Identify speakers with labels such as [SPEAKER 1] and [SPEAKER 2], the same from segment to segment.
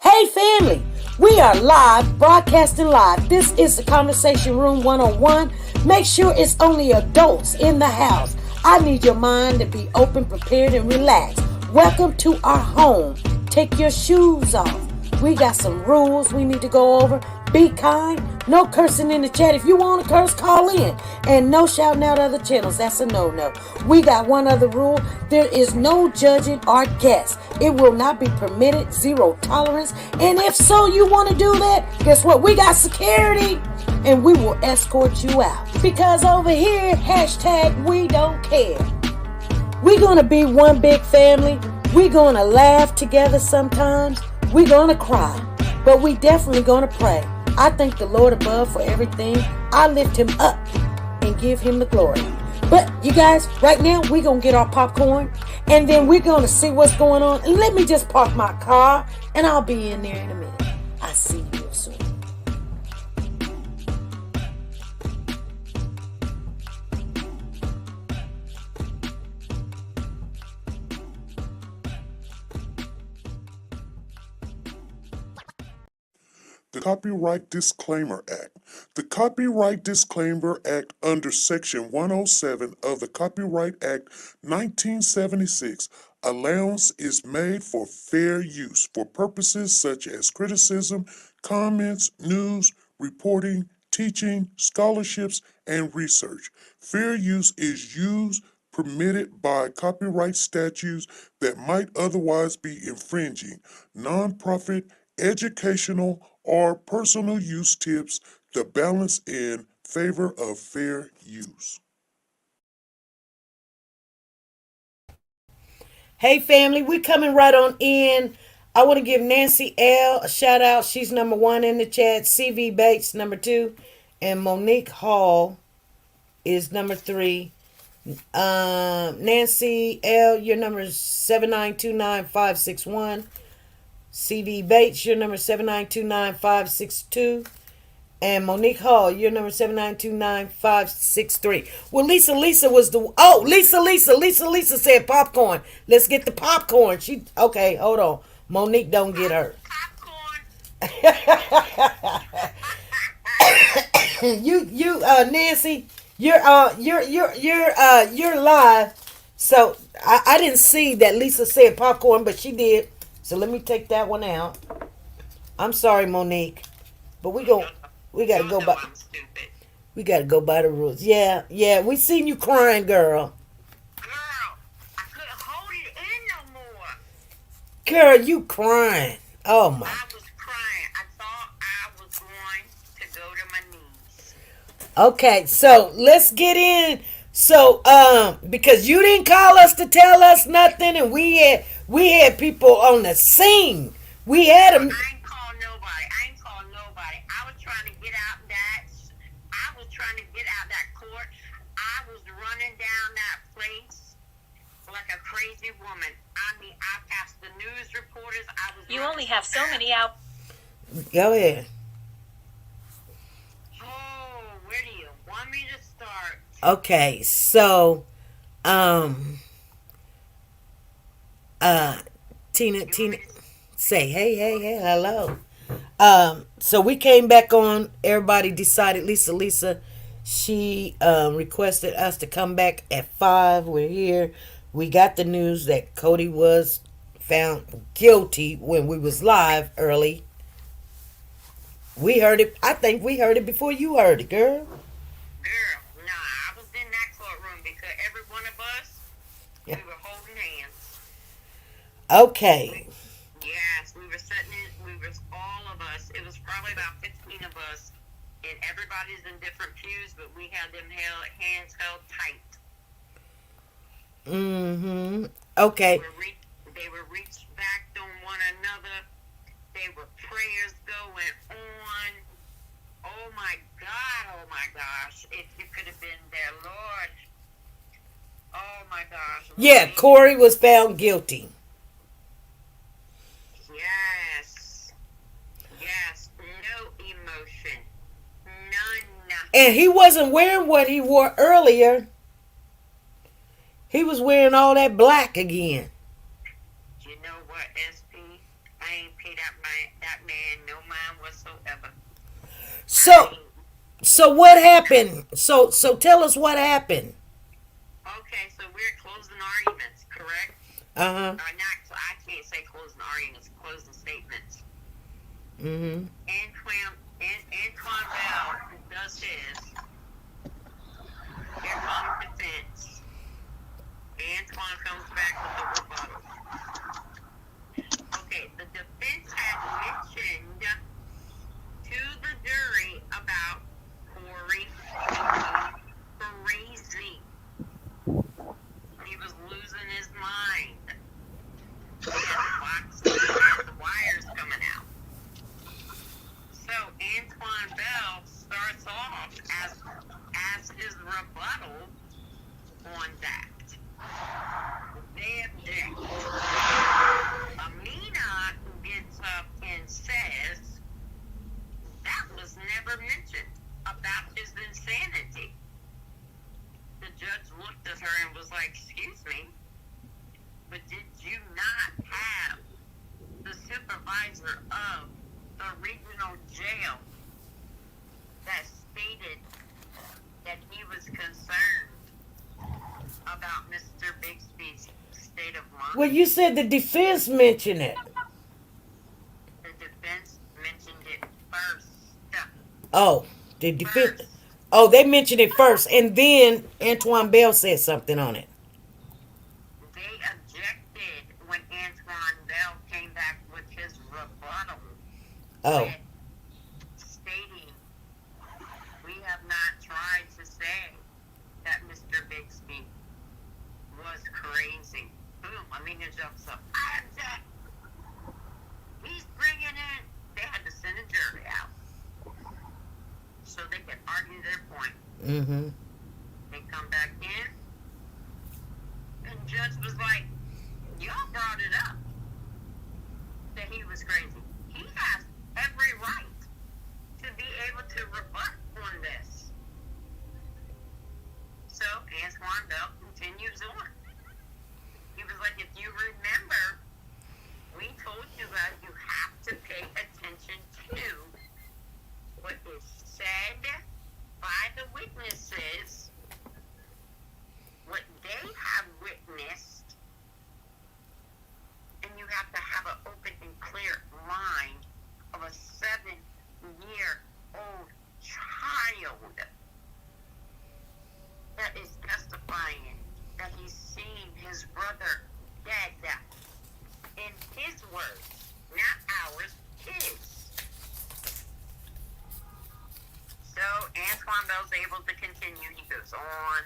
[SPEAKER 1] Hey family, we are live, broadcasting live. This is the Conversation Room 101. Make sure it's only adults in the house. I need your mind to be open, prepared, and relaxed. Welcome to our home. Take your shoes off. We got some rules we need to go over. Be kind. No cursing in the chat. If you want to curse, call in. And no shouting out other channels. That's a no-no. We got one other rule. There is no judging our guests. It will not be permitted. Zero tolerance. And if so, you want to do that, guess what? We got security. And we will escort you out. Because over here, hashtag we don't care. We're going to be one big family. We're going to laugh together sometimes. We're going to cry. But we definitely going to pray. I thank the Lord above for everything. I lift him up and give him the glory. But you guys, right now, we're going to get our popcorn. And then we're going to see what's going on. And let me just park my car. And I'll be in there in a minute. I'll see you real soon.
[SPEAKER 2] The Copyright Disclaimer Act. The Copyright Disclaimer Act under Section 107 of the Copyright Act 1976, allowance is made for fair use for purposes such as criticism, comments, news, reporting, teaching, scholarships, and research. Fair use is used permitted by copyright statutes that might otherwise be infringing. Nonprofit, educational, or personal use tips the balance in favor of fair use.
[SPEAKER 1] Hey family, we coming right on in. I want to give Nancy L a shout out. She's number 1 in the chat. CV Bates number 2, and Monique Hall is number 3. Nancy L, your number is 7929561. CV Bates, your number 7929562. And Monique Hall, your number 7929563. Well, Lisa was the... Oh, Lisa said popcorn. Let's get the popcorn. Okay, hold on. Monique don't get her. you Nancy, you're live. So I didn't see that Lisa said popcorn, but she did. So let me take that one out. I'm sorry, Monique, but we gotta go by. We gotta go by the rules. Yeah. We seen you crying, girl.
[SPEAKER 3] Girl, I couldn't hold it in no more.
[SPEAKER 1] Girl, you crying. Oh my.
[SPEAKER 3] I was crying. I thought I was going to go to my knees.
[SPEAKER 1] Okay, so let's get in. So, because you didn't call us to tell us nothing, and we had people on the scene. We had them.
[SPEAKER 3] I ain't call nobody. I was trying to get out that. I was trying to get out that court. I was running down that place like a crazy woman. I mean, I passed the news reporters.
[SPEAKER 4] You only have so many out.
[SPEAKER 1] Go ahead.
[SPEAKER 3] Oh, where do you want me to start?
[SPEAKER 1] Okay, so, Tina, say, hey, hello. So we came back on. Everybody decided. Lisa, she requested us to come back at 5. We're here. We got the news that Cody was found guilty when we was live early. We heard it. I think we heard it before you heard it, girl.
[SPEAKER 3] Girl, nah, I was in that courtroom because every one of us, we were holding hands.
[SPEAKER 1] Okay.
[SPEAKER 3] Yes, we were sitting in, all of us, it was probably about 15 of us, and everybody's in different pews, but we had them hands held tight.
[SPEAKER 1] Mm-hmm. Okay.
[SPEAKER 3] They were reached back on one another. They were prayers going on. Oh my gosh. If you could have been there, Lord. Oh my gosh.
[SPEAKER 1] Yeah, Cory was found guilty.
[SPEAKER 3] Yes. No emotion. None.
[SPEAKER 1] And he wasn't wearing what he wore earlier. He was wearing all that black again.
[SPEAKER 3] You know what, SP? I ain't paid out my
[SPEAKER 1] So so what happened? So tell us what happened.
[SPEAKER 3] Okay, so we're closing arguments, correct?
[SPEAKER 1] Uh-huh.
[SPEAKER 3] Or not, I can't say closing arguments, closing statements.
[SPEAKER 1] Mm-hmm.
[SPEAKER 3] Antoine Bell does his. Here comes defense. Antoine comes back with the rebuttal. Okay, the defense had mentioned to the jury about Cory crazy. He was losing his mind. He had the wires coming out. So Antoine Bell starts off as his rebuttal on that. They object. Amina gets up and says that was never mentioned about his insanity. The judge looked at her and was like, excuse me, but did you not have the supervisor of the regional jail that stated that he was concerned about Mr. Bigsby's state of mind?
[SPEAKER 1] Well, you said the defense mentioned it.
[SPEAKER 3] The defense mentioned it first.
[SPEAKER 1] Oh, the defense.
[SPEAKER 3] First.
[SPEAKER 1] Oh, they mentioned it first, and then Antoine Bell said something on it.
[SPEAKER 3] They objected when Antoine Bell came back with his rebuttal.
[SPEAKER 1] Oh.
[SPEAKER 3] Stating, we have not tried to say that Mr. Bigsby was crazy. Boom, Amina jumps up. I object. He's bringing in. They had to send a jury out so they could argue their point.
[SPEAKER 1] Mm-hmm.
[SPEAKER 3] They come back in, and the judge was like, y'all brought it up that he was crazy. He has every right to be able to rebut on this. So Antoine Bell continues on. He was like, if you remember, we told you that you have to pay attention to what is said by the witnesses, what they have witnessed, and you have to have an open and clear mind of a 7-year-old child that is testifying that he's seen his brother dead. In his words, not ours, his. So Antoine Bell's able to continue. He goes on.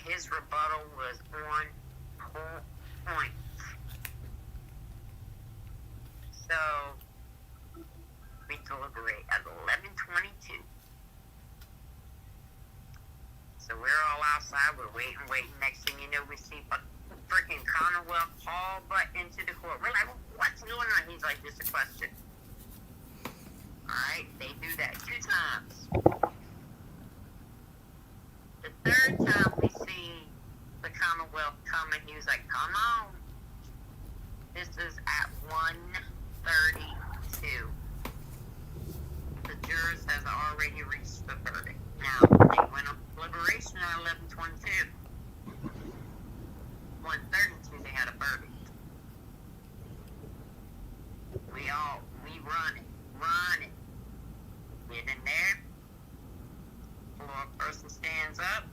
[SPEAKER 3] His rebuttal was on point. So we deliberate at 11:22. So we're all outside. We're waiting. Next thing you know, we see freaking Commonwealth all butt into the court. We're like, what's going on? He's like, just a question. Alright, they do that 2 times. The 3rd time we see the Commonwealth coming, he was like, come on. This is at 1:32. The jurors has already reached the verdict. Now, they went on deliberation at 11:22. 1:32, they had a verdict. We run it. Get in there. Floor person stands up.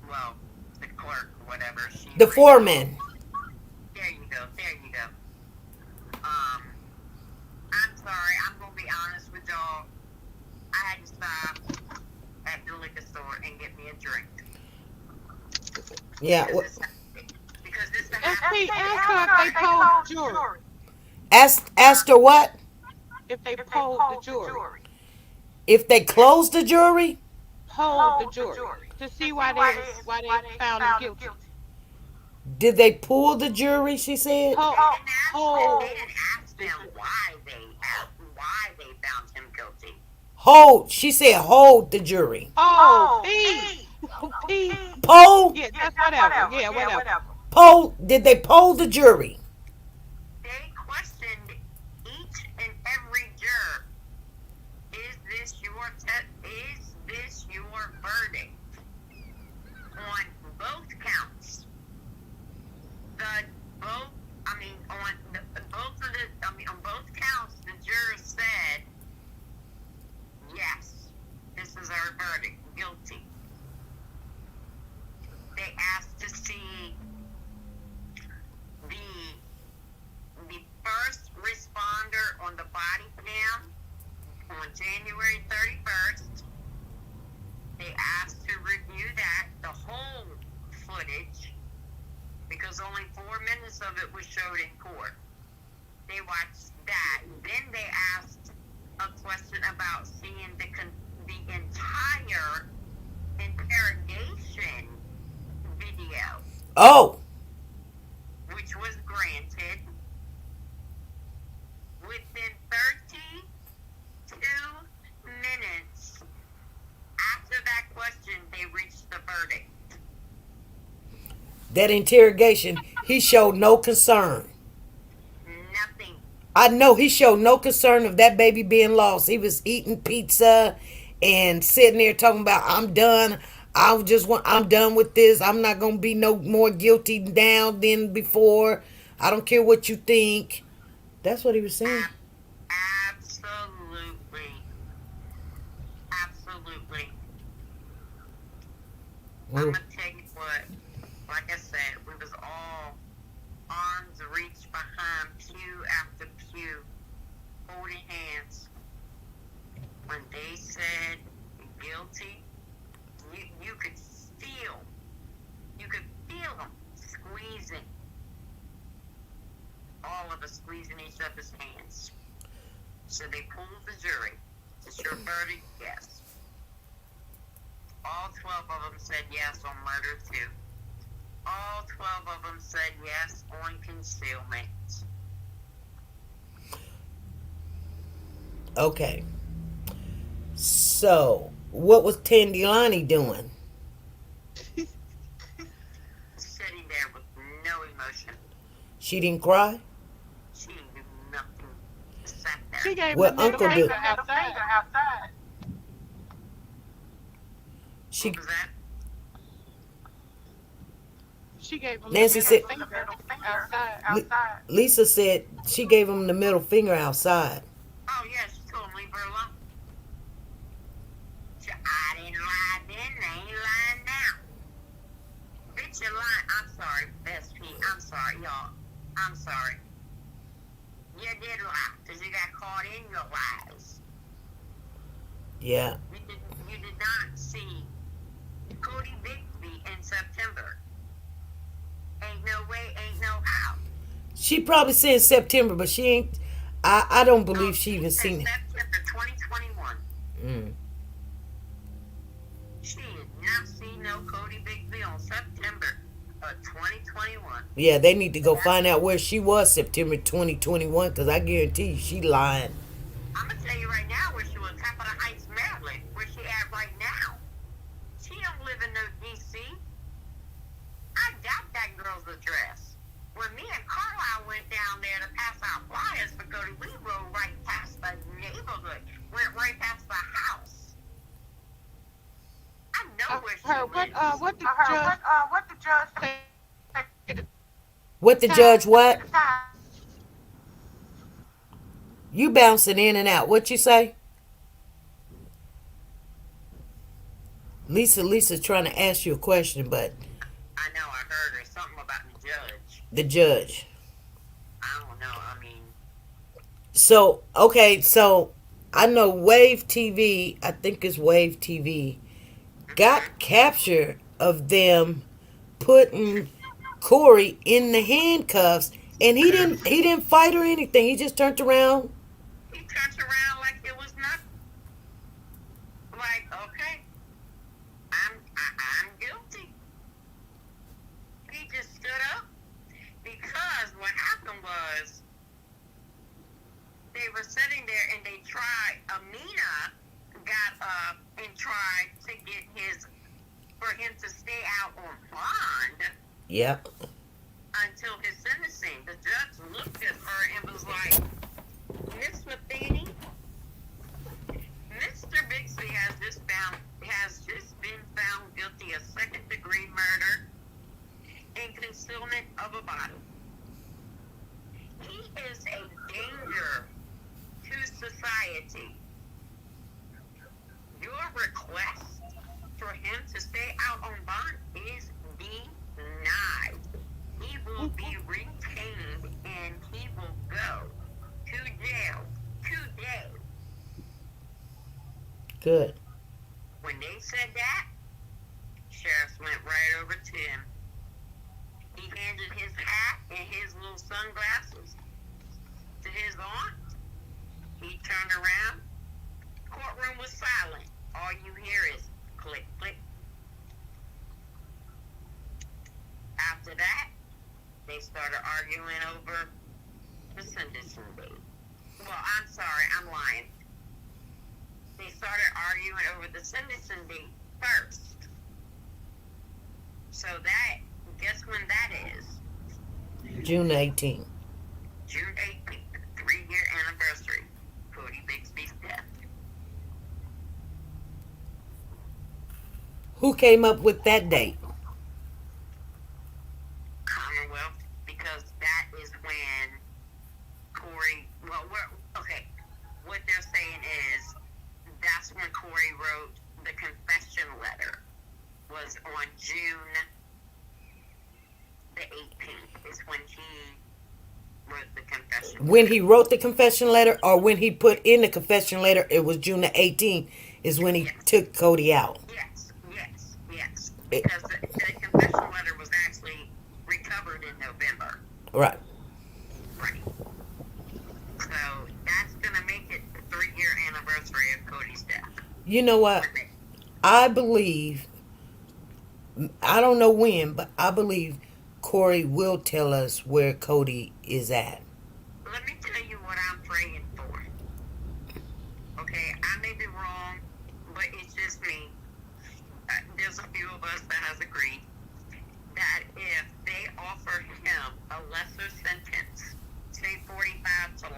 [SPEAKER 3] Well, the clerk, whatever.
[SPEAKER 1] The foreman.
[SPEAKER 3] There you go. I'm sorry. I'm going to be honest with y'all. I had to stop at the liquor store and get me a drink.
[SPEAKER 1] Yeah.
[SPEAKER 3] Because this
[SPEAKER 5] If
[SPEAKER 3] happened.
[SPEAKER 5] they asked her if they polled the jury.
[SPEAKER 1] Asked her what?
[SPEAKER 5] If they polled the jury.
[SPEAKER 1] If they closed the jury?
[SPEAKER 5] Polled the jury. To see why they found him guilty.
[SPEAKER 1] Did they pull the jury, she said?
[SPEAKER 3] They
[SPEAKER 5] Polled.
[SPEAKER 3] didn't ask them why they found him guilty.
[SPEAKER 1] Hold. She said hold the jury.
[SPEAKER 5] Oh, P.
[SPEAKER 1] Poll?
[SPEAKER 5] Yeah, that's whatever. Yeah, whatever.
[SPEAKER 1] Poll? Did they poll the jury?
[SPEAKER 3] They questioned each and every this your verdict on both counts? On both counts, the jurors said, yes, this is our verdict, guilty. They asked to see the first responder on the body cam on January 31st. They asked to review that, the whole footage, because only 4 minutes of it was showed in court. They watched that. Then they asked a question about seeing the entire interrogation video,
[SPEAKER 1] Oh,
[SPEAKER 3] which was granted. Within 32 minutes after that question, they reached the verdict.
[SPEAKER 1] that interrogation, he showed no concern.
[SPEAKER 3] Nothing.
[SPEAKER 1] I know he showed no concern of that baby being lost. He was eating pizza and sitting there talking about, I'm done. I'm done with this. I'm not going to be no more guilty now than before. I don't care what you think. That's what he was saying.
[SPEAKER 3] Absolutely. Absolutely. I'm going to tell you what, like I said, we was all arms reached behind pew after pew, holding hands. When they said guilty, you could feel them squeezing, all of us squeezing each other's hands. So they pulled the jury. Is your verdict? Yes. All 12 of them said yes on murder too. All 12 of them said yes on concealment.
[SPEAKER 1] Okay. So, what was Tandilani doing?
[SPEAKER 3] Sitting there with no emotion.
[SPEAKER 1] She didn't cry?
[SPEAKER 3] She didn't do nothing. Sat there.
[SPEAKER 5] She gave
[SPEAKER 1] Well,
[SPEAKER 5] him the middle
[SPEAKER 1] Uncle
[SPEAKER 5] finger
[SPEAKER 1] did.
[SPEAKER 5] outside.
[SPEAKER 1] She
[SPEAKER 3] What was that?
[SPEAKER 5] She gave him
[SPEAKER 1] Nancy
[SPEAKER 5] the
[SPEAKER 1] said-
[SPEAKER 5] middle finger outside.
[SPEAKER 1] Lisa said she gave him the middle finger outside.
[SPEAKER 3] Oh, yeah, she told him leave her alone. I didn't lie then, I ain't lying now. Bitch, you're lying. I'm sorry, Best P. I'm sorry, y'all. I'm sorry. You did lie, because you got caught in your lies.
[SPEAKER 1] Yeah.
[SPEAKER 3] You did not see Cory Bigsby in September. Ain't no way, ain't no how.
[SPEAKER 1] She probably said September, but she ain't. I don't believe she even
[SPEAKER 3] said
[SPEAKER 1] seen it.
[SPEAKER 3] September 2021.
[SPEAKER 1] Mm.
[SPEAKER 3] She did not see no Cory Bigsby on September of 2021.
[SPEAKER 1] Yeah, they need to go find out where she was September 2021, because I guarantee you she lying.
[SPEAKER 3] I'm going to tell you right now where she was, Capitol Heights, Maryland, where she at right now. She don't live in no D.C. I doubt that girl's address. When me and Carlisle went down there to pass out flyers for Cody, we rode right past the neighborhood, went right past the house. I know where she lives.
[SPEAKER 5] What the judge say?
[SPEAKER 1] What the judge what? You bouncing in and out. What you say? Lisa's trying to ask you a question, but
[SPEAKER 3] I know, I heard her. Something about the judge.
[SPEAKER 1] the judge.
[SPEAKER 3] I don't know. I mean,
[SPEAKER 1] So, okay, so I know Wave TV, I think it's Wave TV, got capture of them putting Cory in the handcuffs, and he didn't fight or anything. He just turned around.
[SPEAKER 3] he turns around like it was nothing. Like, okay, I'm guilty. He just stood up because what happened was they were sitting there and they tried. Amina got up and tried to get for him to stay out on bond
[SPEAKER 1] Yep.
[SPEAKER 3] until his sentencing. The judge looked at her and was like, Miss Matheny, Mr. Bigsby has just to stay out on bond is denied. He will be retained and he will go to jail today.
[SPEAKER 1] Good.
[SPEAKER 3] When they said that, sheriff went right over to him. He handed his hat and his little sunglasses to his aunt. He turned around. Courtroom was silent. All you hear is click, click. After that, they started arguing over the sentencing date. Well, I'm sorry, I'm lying. They started arguing over the sentencing date first. So that, guess when that is?
[SPEAKER 1] June 18th.
[SPEAKER 3] June 18th, 3-year anniversary. Cory Bigsby's death.
[SPEAKER 1] Who came up with that date?
[SPEAKER 3] Commonwealth, because that is when Cory, well, okay, what they're saying is that's when Cory wrote the confession letter, was on June the 18th, is when he wrote the confession letter.
[SPEAKER 1] When he wrote the confession letter, or when he put in the confession letter, it was June the 18th, is when he
[SPEAKER 3] Yes.
[SPEAKER 1] took Cody out.
[SPEAKER 3] Yes. Because the confession letter was actually recovered in November.
[SPEAKER 1] Right.
[SPEAKER 3] Right. So that's going to make it the 3-year anniversary of Cody's death.
[SPEAKER 1] You know what? I believe, I don't know when, but I believe Cory will tell us where Cody is at.
[SPEAKER 3] Let me tell you what I'm praying for. Okay, I may be wrong, but it's just me. There's a few of us that has agreed that if they offer him a lesser sentence, say 45 to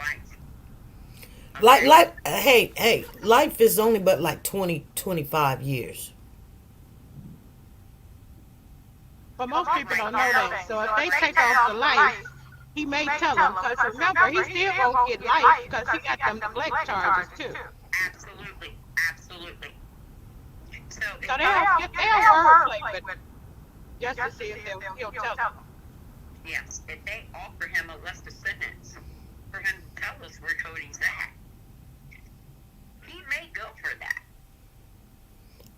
[SPEAKER 3] life.
[SPEAKER 1] Hey, life is only but like 20, 25 years.
[SPEAKER 5] But most people don't know that. So if they take off the life, he may tell them. Because remember, he still won't get life because he got them neglect charges too.
[SPEAKER 3] Absolutely. So
[SPEAKER 5] So they'll wordplay, but just to see if he'll tell them.
[SPEAKER 3] yes, if they offer him a lesser sentence for him to tell us where Cody's at, he may go for that.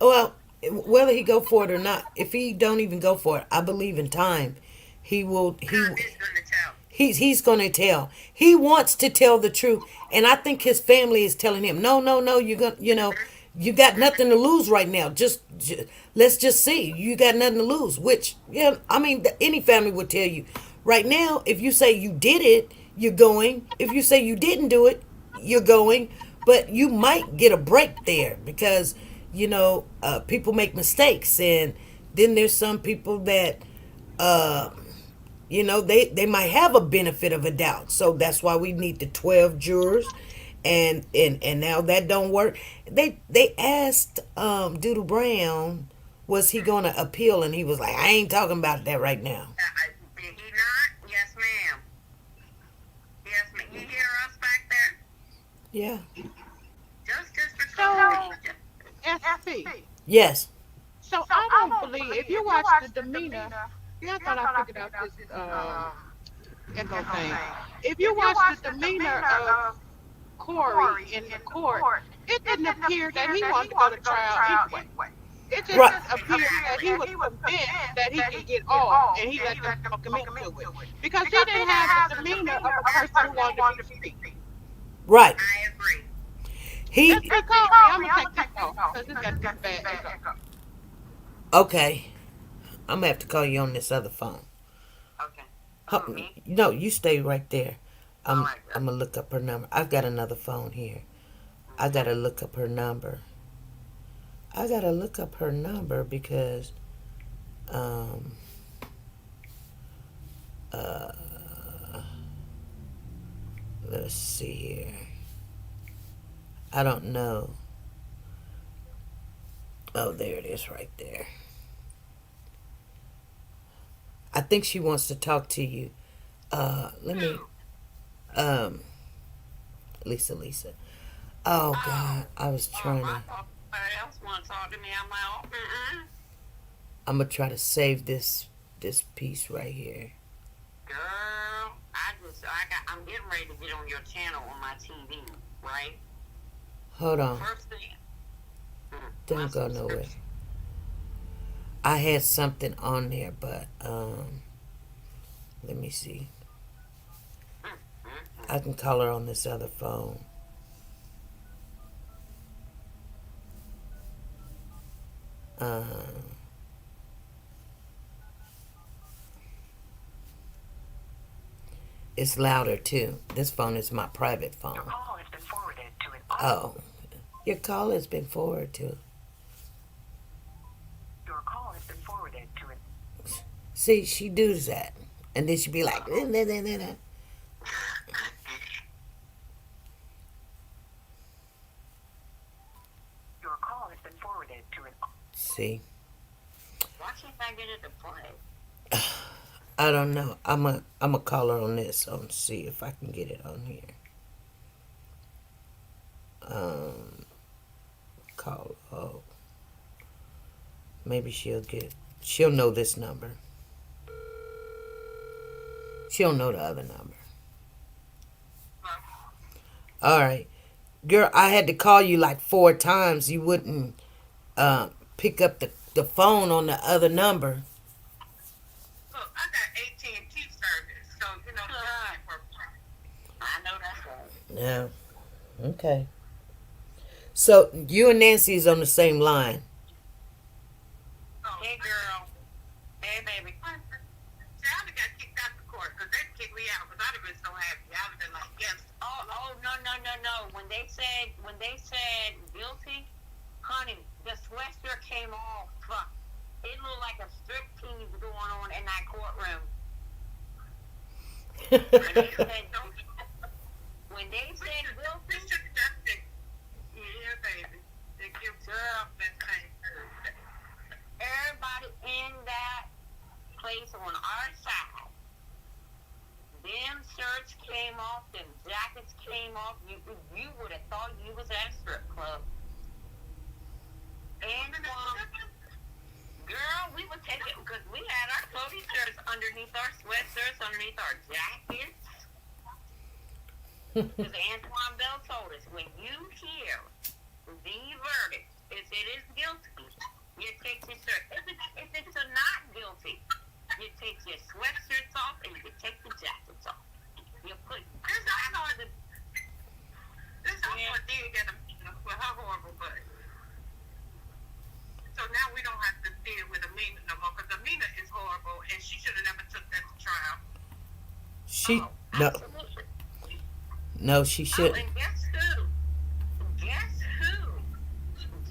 [SPEAKER 1] Well, whether he go for it or not, if he don't even go for it, I believe in time, he will.
[SPEAKER 3] Time is going to tell.
[SPEAKER 1] He's going to tell. He wants to tell the truth, and I think his family is telling him, no, you got nothing to lose right now. Just let's just see. You got nothing to lose. Which, yeah, I mean, any family would tell you. Right now, if you say you did it, you're going. If you say you didn't do it, you're going. But you might get a break there because people make mistakes, and then there's some people that they might have a benefit of a doubt. So that's why we need the 12 jurors, and now that don't work. They asked Doodle Brown, was he going to appeal, and he was like, I ain't talking about that right now.
[SPEAKER 3] Did he not? Yes, ma'am. Yes, ma'am. You hear us back there?
[SPEAKER 1] Yeah.
[SPEAKER 3] Justice for
[SPEAKER 5] So,
[SPEAKER 3] Cody.
[SPEAKER 5] SP.
[SPEAKER 1] Yes.
[SPEAKER 5] So I don't believe, if you watch the demeanor, I thought I figured out this echo thing. If you watch the demeanor of Cory in the court, it didn't appear that he wanted to go to trial anyway. It just
[SPEAKER 1] Right.
[SPEAKER 5] appeared that he was convinced that he could get off, and he let them commit to it. Because he didn't have the demeanor of a person who wanted to be free.
[SPEAKER 1] Right.
[SPEAKER 3] I agree.
[SPEAKER 1] He
[SPEAKER 5] Just be calm. I'm going to take this off, because it's got this bad echo.
[SPEAKER 1] okay. I'm gonna have to call you on this other phone.
[SPEAKER 3] Okay.
[SPEAKER 1] Huh,
[SPEAKER 3] Me?
[SPEAKER 1] no, you stay right there. I'm
[SPEAKER 3] Alright.
[SPEAKER 1] I'm gonna look up her number. I've got another phone here. I gotta look up her number. Because let's see here. I don't know. Oh, there it is right there. I think she wants to talk to you. Let me Lisa. Oh God, I was trying to.
[SPEAKER 3] I thought somebody else want to talk to me. I'm like,
[SPEAKER 1] I'm gonna try to save this piece right here.
[SPEAKER 3] Girl, I'm getting ready to get on your channel on my TV, right?
[SPEAKER 1] Hold on.
[SPEAKER 3] First thing, my
[SPEAKER 1] Don't go nowhere.
[SPEAKER 3] subscription.
[SPEAKER 1] I had something on there, but let me see. I can call her on this other phone. It's louder too. This phone is my private phone.
[SPEAKER 4] Your call has been forwarded to an
[SPEAKER 1] Oh, your call has been forwarded to.
[SPEAKER 4] Your call has been forwarded to an
[SPEAKER 1] See, she does that, and then she be like, nah, nah, nah, nah, nah.
[SPEAKER 4] Your call has been forwarded to an
[SPEAKER 1] See,
[SPEAKER 3] Why can't I get it to play?
[SPEAKER 1] I don't know. I'm a call her on this and see if I can get it on here. Call. Oh, maybe she'll know this number. She'll know the other number. All right, girl. I had to call you like 4 times. You wouldn't pick up the phone on the other number.
[SPEAKER 3] Look, I got AT&T service, so you know I know that's right.
[SPEAKER 1] Yeah. Okay. So you and Nancy is on the same line.
[SPEAKER 3] Hey, girl. Hey, baby. See, I got kicked out the court because they kicked me out because I'd have been so happy. I'd have been like, yes. Oh, no. When they said guilty, honey, the sweatshirt came off. It looked like a striptease going on in that courtroom. When they said guilty, yeah, baby. They give girl that thing. Everybody in that place on our side, them shirts came off, them jackets came off. You would have thought you was at a strip club. And girl, we would take it because we had our clothing shirts underneath our sweatshirts, underneath our jackets. Because Antoine Bell told us, when you hear the verdict, if it is guilty, you take your shirt. If it's a not guilty, you take your sweatshirts off and you take the jackets off. You put this one did get with her horrible butt. So now we don't have to deal with Amina no more because Amina is horrible and she should have never took that to trial. Absolutely.
[SPEAKER 1] No, she shouldn't.
[SPEAKER 3] And guess who?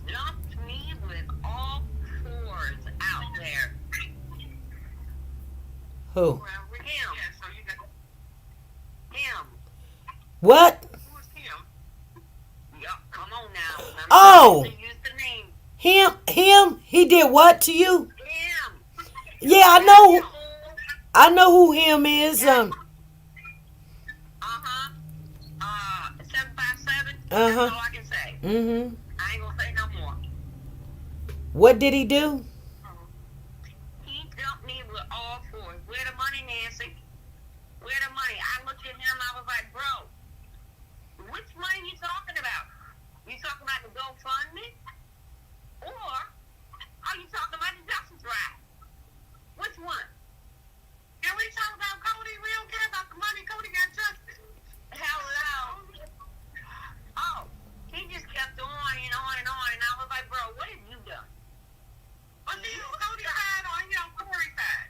[SPEAKER 3] Jumped me with all fours out there.
[SPEAKER 1] Who?
[SPEAKER 3] Well, him. Yeah, so you got him.
[SPEAKER 1] What?
[SPEAKER 3] Who is him? Yup, come on now.
[SPEAKER 1] Oh!
[SPEAKER 3] Use the name.
[SPEAKER 1] Him? He did what to you?
[SPEAKER 3] Him.
[SPEAKER 1] Yeah, I know who him is.
[SPEAKER 3] 757.
[SPEAKER 1] Uh-huh.
[SPEAKER 3] That's all I can say.
[SPEAKER 1] Mm-hmm.
[SPEAKER 3] I ain't gonna say no more.
[SPEAKER 1] What did he do?
[SPEAKER 3] He dumped me with all fours. Where the money, Nancy? Where the money? I looked at him, I was like, bro, which money you talking about? You talking about the GoFundMe? Or are you talking about the justice ride? Which one? Yeah, we talking about Cody. We don't care about the money. Cody got justice. Hello. Oh, he just kept on and on and on, and I was like, bro, what have you done? Oh, see, Cody side on Cory's side.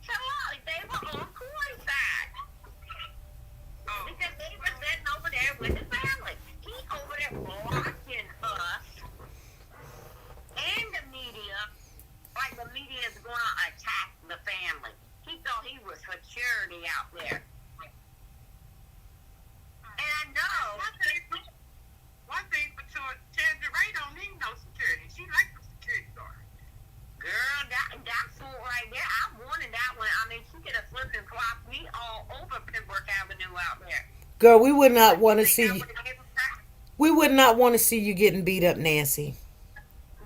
[SPEAKER 3] Hello, they were on Cory's side. Oh. Because they were sitting over there with the family. He over there blocking us and the media, like the media is going to attack the family. He thought he was security out there. And I know. One thing for sure, Tangeray don't need no security. She likes the security guard. Girl, that fool right there, I wanted that one. I mean, she could have flipped and flopped me all over Pembroke Avenue out there.
[SPEAKER 1] Girl, we would not want to see you. We would not want to see you getting beat up, Nancy.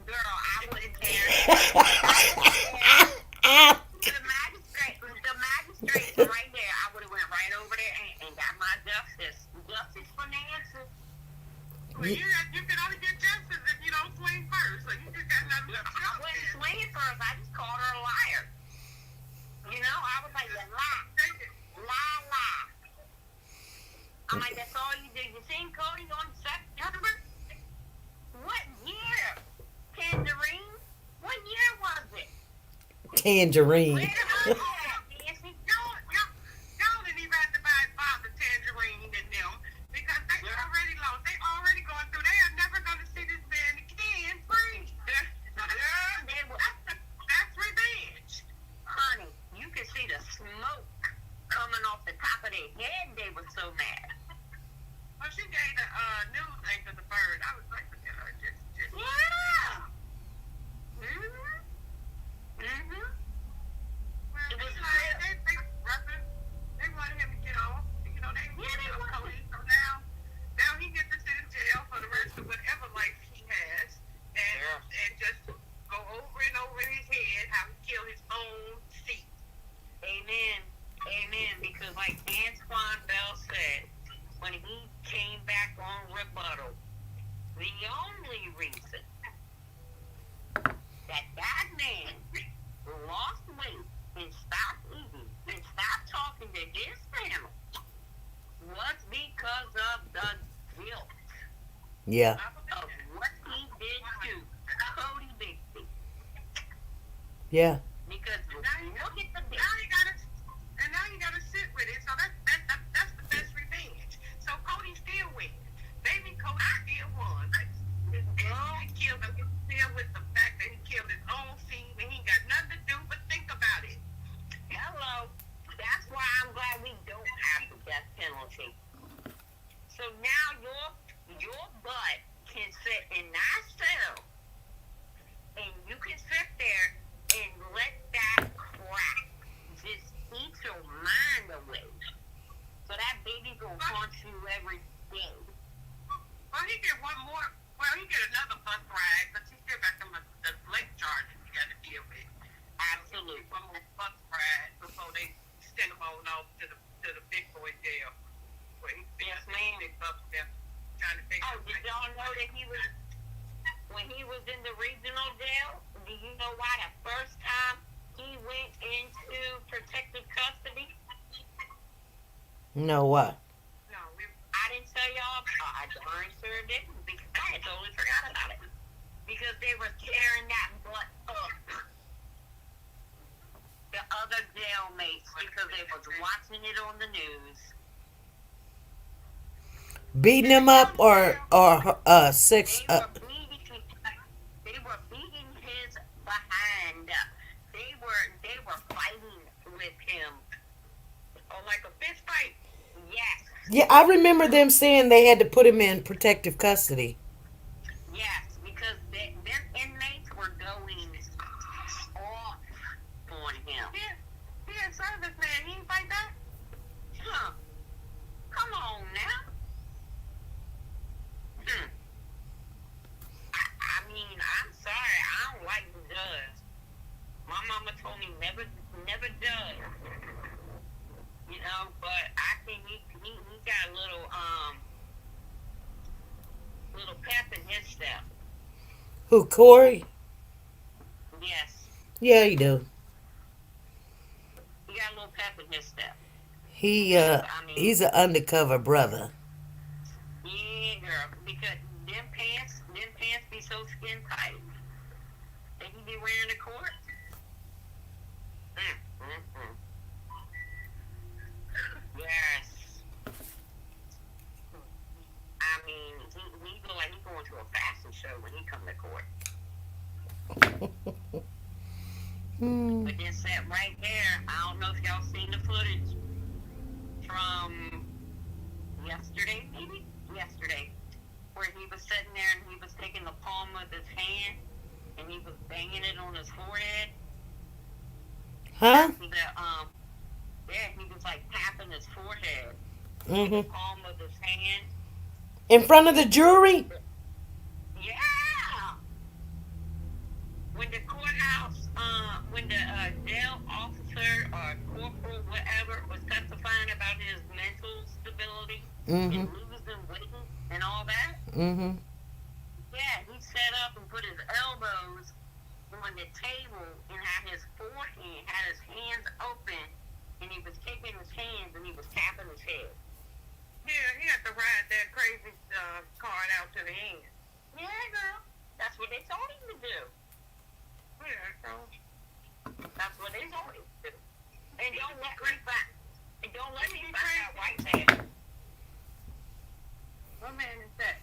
[SPEAKER 3] Girl, I wouldn't care.
[SPEAKER 1] Tangerine.
[SPEAKER 3] Where the hell at, Nancy?
[SPEAKER 6] Y'all didn't even have to buy Father Tangerine and them because they already lost. They already going through. They are never going to see this man again free. That's revenge.
[SPEAKER 3] Honey, you can see the smoke coming off the top of their head. They were so mad.
[SPEAKER 6] Well, she gave the news anchor the bird. I was like, just.
[SPEAKER 3] Yeah. Mhm. Mhm.
[SPEAKER 6] Well,
[SPEAKER 3] It was
[SPEAKER 6] they wanted him to get off. You know, they
[SPEAKER 3] wanted
[SPEAKER 6] him. So now he gets to sit in jail for the rest of whatever life he has, and just go over and over in his head how he killed his own seat.
[SPEAKER 3] Amen. Amen. Because like Antoine Bell said, when he came back on rebuttal, the only reason that man lost weight and stopped eating and stopped talking to his family was because of the guilt
[SPEAKER 1] Yeah.
[SPEAKER 3] of what he did to Cory Bigsby.
[SPEAKER 1] Yeah.
[SPEAKER 3] Because look at the
[SPEAKER 6] Now you gotta sit with it. So that's the best revenge. So Cody still wins. Baby Cody still won. His dad killed him. He's still with the fact that he killed his own seed and he got nothing to do but think about it.
[SPEAKER 3] hello. That's why I'm glad we don't have the death penalty. So now your butt can sit in that cell and you can sit there and let that crap just eat your mind away. So that baby gonna haunt you every day.
[SPEAKER 6] Well, he get one more. Well, he get another bus ride, but he still got the late charges he got to deal with.
[SPEAKER 3] Absolutely.
[SPEAKER 6] One more bus ride before they send him on off to the big boy jail. Where he
[SPEAKER 3] Yes, ma'am.
[SPEAKER 6] big bucks there trying to fix
[SPEAKER 3] Oh, did y'all know that when he was in the regional jail, do you know why the first time he went into protective custody?
[SPEAKER 1] No, what?
[SPEAKER 6] No,
[SPEAKER 3] I didn't tell y'all. I darn sure didn't because I had totally forgot about it. Because they were tearing that butt up. The other jailmates because they was watching it on the news.
[SPEAKER 1] Beating him up or sex?
[SPEAKER 3] They were beating his behind. They were fighting with him.
[SPEAKER 6] or like a fist fight.
[SPEAKER 3] Yes.
[SPEAKER 1] Yeah, I remember them saying they had to put him in protective custody.
[SPEAKER 3] Yes, because them inmates were going off on him.
[SPEAKER 6] He a serviceman. He ain't fight that.
[SPEAKER 3] Huh. Come on now. I mean, I'm sorry. I don't like the judge. My mama told me never judge. You know, but I think he got a little pep in his step.
[SPEAKER 1] Who, Cory?
[SPEAKER 3] Yes.
[SPEAKER 1] Yeah, you do.
[SPEAKER 3] He got a little pep in his step.
[SPEAKER 1] He's an undercover brother.
[SPEAKER 3] Yeah, girl, because them pants be so skin tight that he be wearing to court. Yes. I mean, he look like he going to a fashion show when he come to court. But this set right there, I don't know if y'all seen the footage from yesterday, maybe? Yesterday. Where he was sitting there and he was taking the palm of his hand and he was banging it on his forehead.
[SPEAKER 1] Huh?
[SPEAKER 3] He was like tapping his forehead with
[SPEAKER 1] Mm-hmm.
[SPEAKER 3] the palm of his hand.
[SPEAKER 1] In front of the jury?
[SPEAKER 3] Yeah! When the courthouse, when the jail officer or corporal, whatever, was testifying about his mental stability
[SPEAKER 1] Mm-hmm.
[SPEAKER 3] and losing weight and all that,
[SPEAKER 1] Mm-hmm.
[SPEAKER 3] yeah, he sat up and put his elbows on the table and had his forehand, had his hands open, and he was taking his hands and he was tapping his head.
[SPEAKER 6] Yeah, he had to ride that crazy card out to the end.
[SPEAKER 3] Yeah, girl. That's what they told him to do.
[SPEAKER 6] Yeah, so
[SPEAKER 3] That's It's always two. And don't let me find. And don't let me find out white man. What man is that?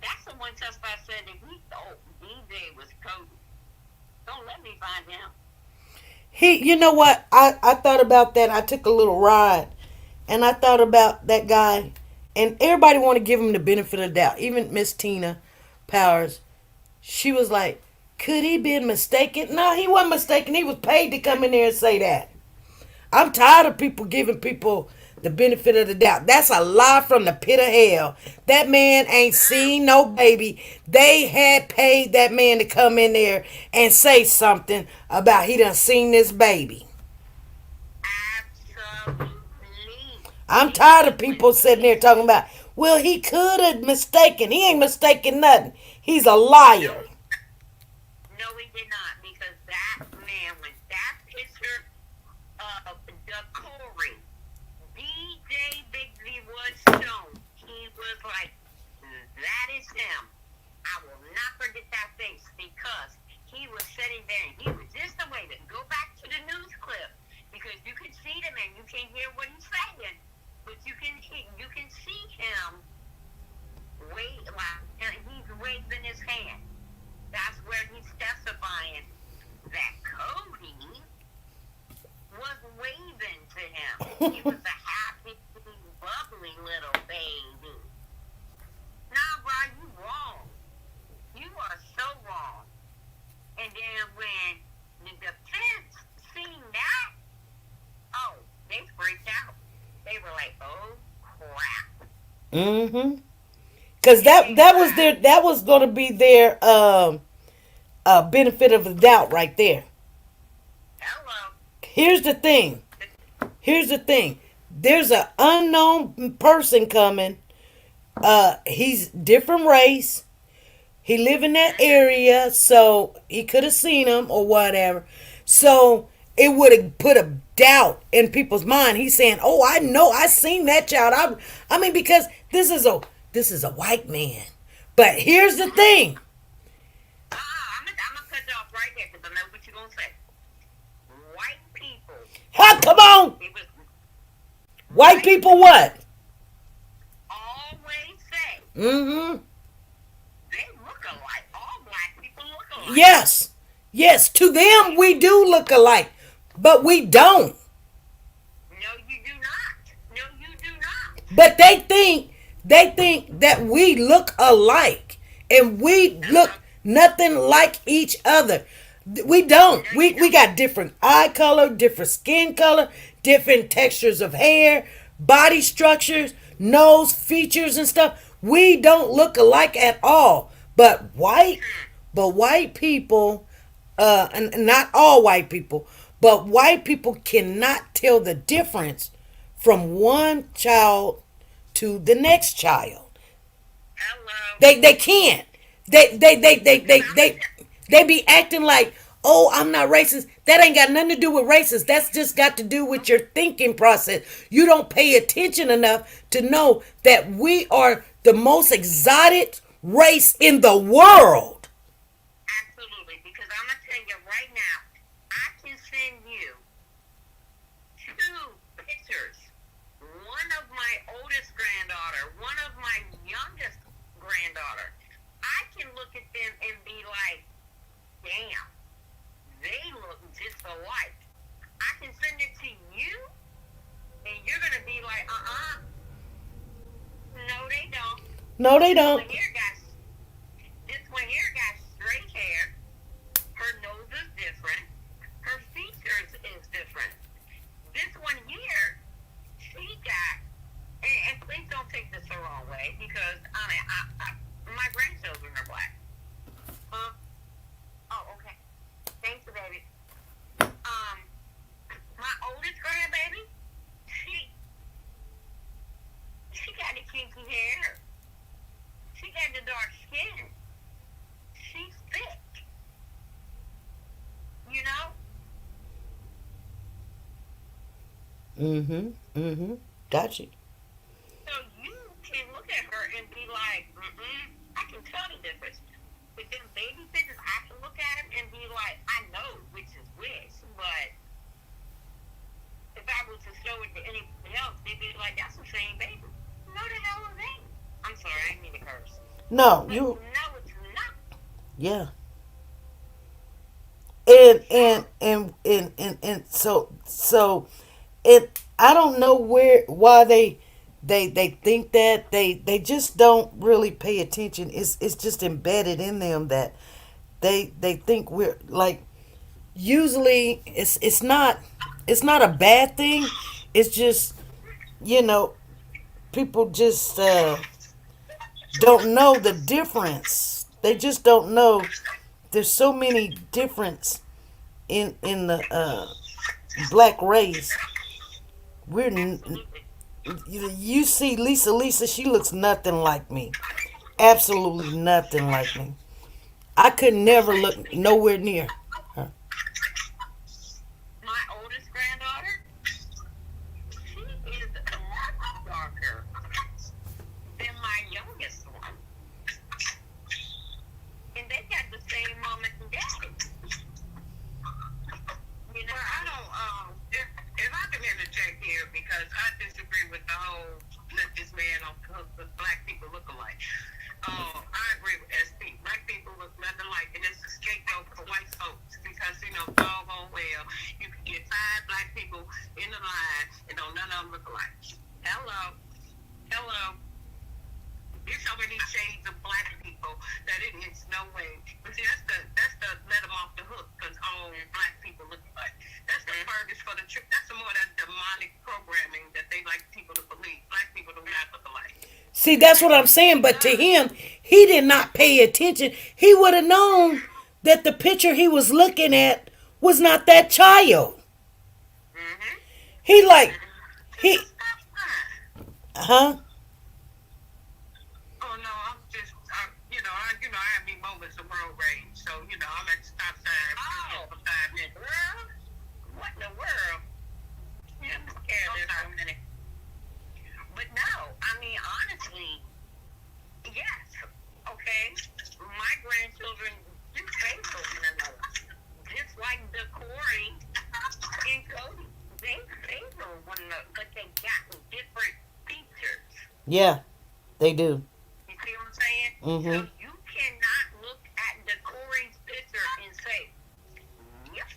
[SPEAKER 3] That's the one suspect said that he thought DJ was Cody. Don't let me find him.
[SPEAKER 1] You know what? I thought about that. I took a little ride, and I thought about that guy, and everybody want to give him the benefit of the doubt. Even Miss Tina Powers, she was like, could he been mistaken? No, he wasn't mistaken. He was paid to come in there and say that. I'm tired of people giving people the benefit of the doubt. That's a lie from the pit of hell. That man ain't seen no baby. They had paid that man to come in there and say something about he done seen this baby.
[SPEAKER 3] Absolutely.
[SPEAKER 1] I'm tired of people sitting there talking about, well, he could have mistaken. He ain't mistaken nothing. He's a liar.
[SPEAKER 3] No, he did not, because that man, when that picture of the Cory, DJ Bigsby was shown, he was like, that is him. I will not forget that face, because he was sitting there and he was just the way to go back to the news clip, because you can see the man, you can't hear what he's saying, but you can see him he's waving his hand. That's where he's specifying that Cody was waving to him. He was a happy, bubbly little baby. Nah, bro, you wrong. You are so wrong. And then when the defense seen that, oh, they freaked out. They were like, oh, crap.
[SPEAKER 1] Mm-hmm. Because that was going to be their benefit of the doubt right there.
[SPEAKER 3] Hello.
[SPEAKER 1] Here's the thing. There's an unknown person coming. He's different race. He live in that area, so he could have seen him or whatever. So it would have put a doubt in people's mind. He's saying, "Oh, I know, I seen that child." I mean, because this is a white man. But here's the thing.
[SPEAKER 3] I'm gonna cut you off right there because I know what you're gonna say. White people.
[SPEAKER 1] Ha, come on. White people what?
[SPEAKER 3] Always say
[SPEAKER 1] Mm-hmm.
[SPEAKER 3] they look alike. All black people look alike.
[SPEAKER 1] Yes. To them, we do look alike, but we don't.
[SPEAKER 3] No, you do not.
[SPEAKER 1] But they think that we look alike, and we look nothing like each other. We don't. We got different eye color, different skin color, different textures of hair, body structures, nose features and stuff. We don't look alike at all. But white people, and not all white people, but white people cannot tell the difference from one child to the next child.
[SPEAKER 3] Hello.
[SPEAKER 1] They can't. They be acting like, oh, I'm not racist. That ain't got nothing to do with racist. That's just got to do with your thinking process. You don't pay attention enough to know that we are the most exotic race in the world.
[SPEAKER 3] Absolutely, because I'm gonna tell you right now, I can send you 2 pictures. One of my oldest granddaughter, one of my youngest granddaughter. I can look at them and be like, damn, they look just alike. I can send it to you, and you're gonna be like, no, they don't.
[SPEAKER 1] No, they don't.
[SPEAKER 3] This one here got straight hair. Her nose is different. Her features is different. This one here, she got, and please don't take this the wrong way, because my grandchildren are black. Oh, okay. Thank you, baby. My oldest grandbaby, she got the kinky hair. She got the dark skin. She's thick. You know?
[SPEAKER 1] Mm-hmm. Got you.
[SPEAKER 3] So you can look at her and be like, I can tell the difference. With them baby pictures, I can look at them and be like, I know which is which, but
[SPEAKER 1] No,
[SPEAKER 3] But
[SPEAKER 1] you.
[SPEAKER 3] no, it's not.
[SPEAKER 1] Yeah. And it. I don't know why they think that they just don't really pay attention. It's just embedded in them that they think we're like, usually it's not a bad thing. It's just, you know, people just don't know the difference. They just don't know. There's so many difference in the black race. We're
[SPEAKER 3] Absolutely.
[SPEAKER 1] you see Lisa. She looks nothing like me. Absolutely nothing like me. I could never look nowhere near her.
[SPEAKER 3] My oldest granddaughter, she is a lot darker than my youngest one. And they got the same mom and daddy. You know,
[SPEAKER 6] Well, I don't. If I can interject here because I disagree with the whole let this man on because black people look alike. I agree with SP. Black people look nothing alike, and it's a scapegoat for white folks because doggone well, you can get 5 black people in the line and don't none of them look alike. Hello, hello. There's so many shades of black people that it's no way. But see, that's the let them off the hook because all black people look alike. That's the purpose for the trip. That's the more that demonic programming that they like people to believe. Black people do not look alike.
[SPEAKER 1] See, that's what I'm saying. But to him, he did not pay attention. He would have known that the picture he was looking at was not that child.
[SPEAKER 6] Mm-hmm.
[SPEAKER 1] He like he
[SPEAKER 6] Stop sign.
[SPEAKER 1] huh?
[SPEAKER 6] Oh no, I'm just, I have me moments of road rage. So I'm at the stop sign for 5 minutes.
[SPEAKER 3] girl, what in the world? Yeah, I'm scared there for a minute. But no, I mean, honestly, yes, okay. My grandchildren do favor one another. Just like the Cory and Cody. They favor one another, but they got different features.
[SPEAKER 1] Yeah, they do.
[SPEAKER 3] You see what I'm saying?
[SPEAKER 1] Mhm.
[SPEAKER 3] So you cannot look at the Cory's picture and say, yep,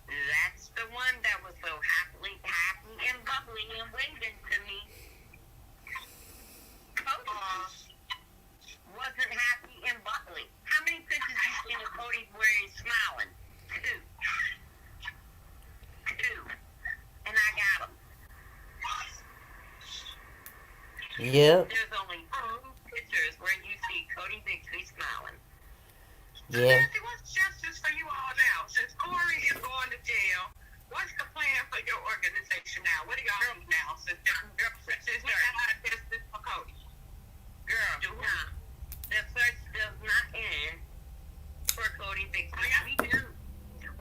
[SPEAKER 3] that's the one that was so happy and bubbly and waving to me. Cody wasn't happy and bubbly. How many pictures you seen of Cody where he's smiling? Two. And I got them.
[SPEAKER 1] Yep.
[SPEAKER 3] There's only 2 pictures where you see Cory Bigsby smiling.
[SPEAKER 1] Yeah.
[SPEAKER 6] Nancy, what's justice for you all now? Since Cory is going to jail, what's the plan for your organization now? What are y'all doing now? Since we got justice for Cody.
[SPEAKER 3] Girl, nah. The search does not end for Cory Bigsby.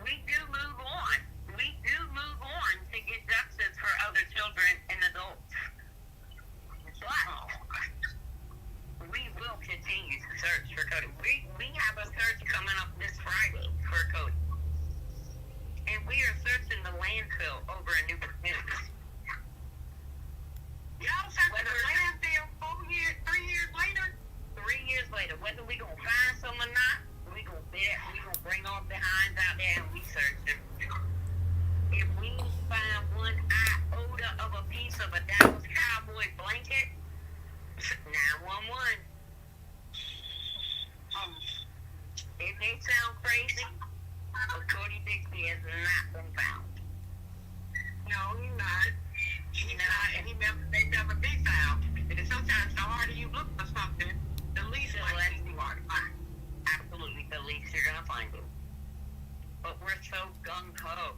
[SPEAKER 3] We do move on. We do move on to get justice for other children and adults. But we will continue to search for Cody. We have a search coming up this Friday for Cody. And we are searching the landfill over in Newport News.
[SPEAKER 6] Y'all searching the landfill 3 years later?
[SPEAKER 3] 3 years later, whether we gonna find some or not, we gonna bring our behinds out there and we search them. If we find one iota of a piece of a Dallas Cowboy blanket, 911. It may sound crazy, but Cory Bigsby has not been found.
[SPEAKER 6] No, he's not. He's not, and they never be found. And sometimes the harder you look for something, the least likely you are to find.
[SPEAKER 3] Absolutely, the least you're gonna find him. But we're so gung-ho,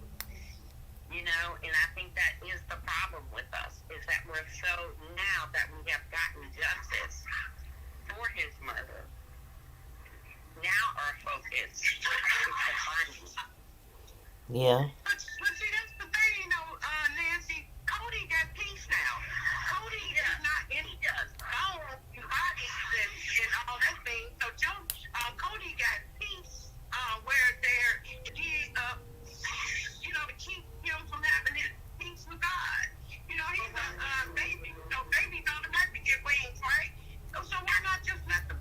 [SPEAKER 3] and I think that is the problem with us, is that we're so, now that we have gotten justice for his murder, now our focus is to find him.
[SPEAKER 1] Yeah.
[SPEAKER 6] But see, that's the thing, Nancy. Cody got peace now. Cody is not in power bodies and all that thing. So Cody got peace where to keep him from having his peace with God. He's a baby. So babies automatically get wings, right? So why not just let the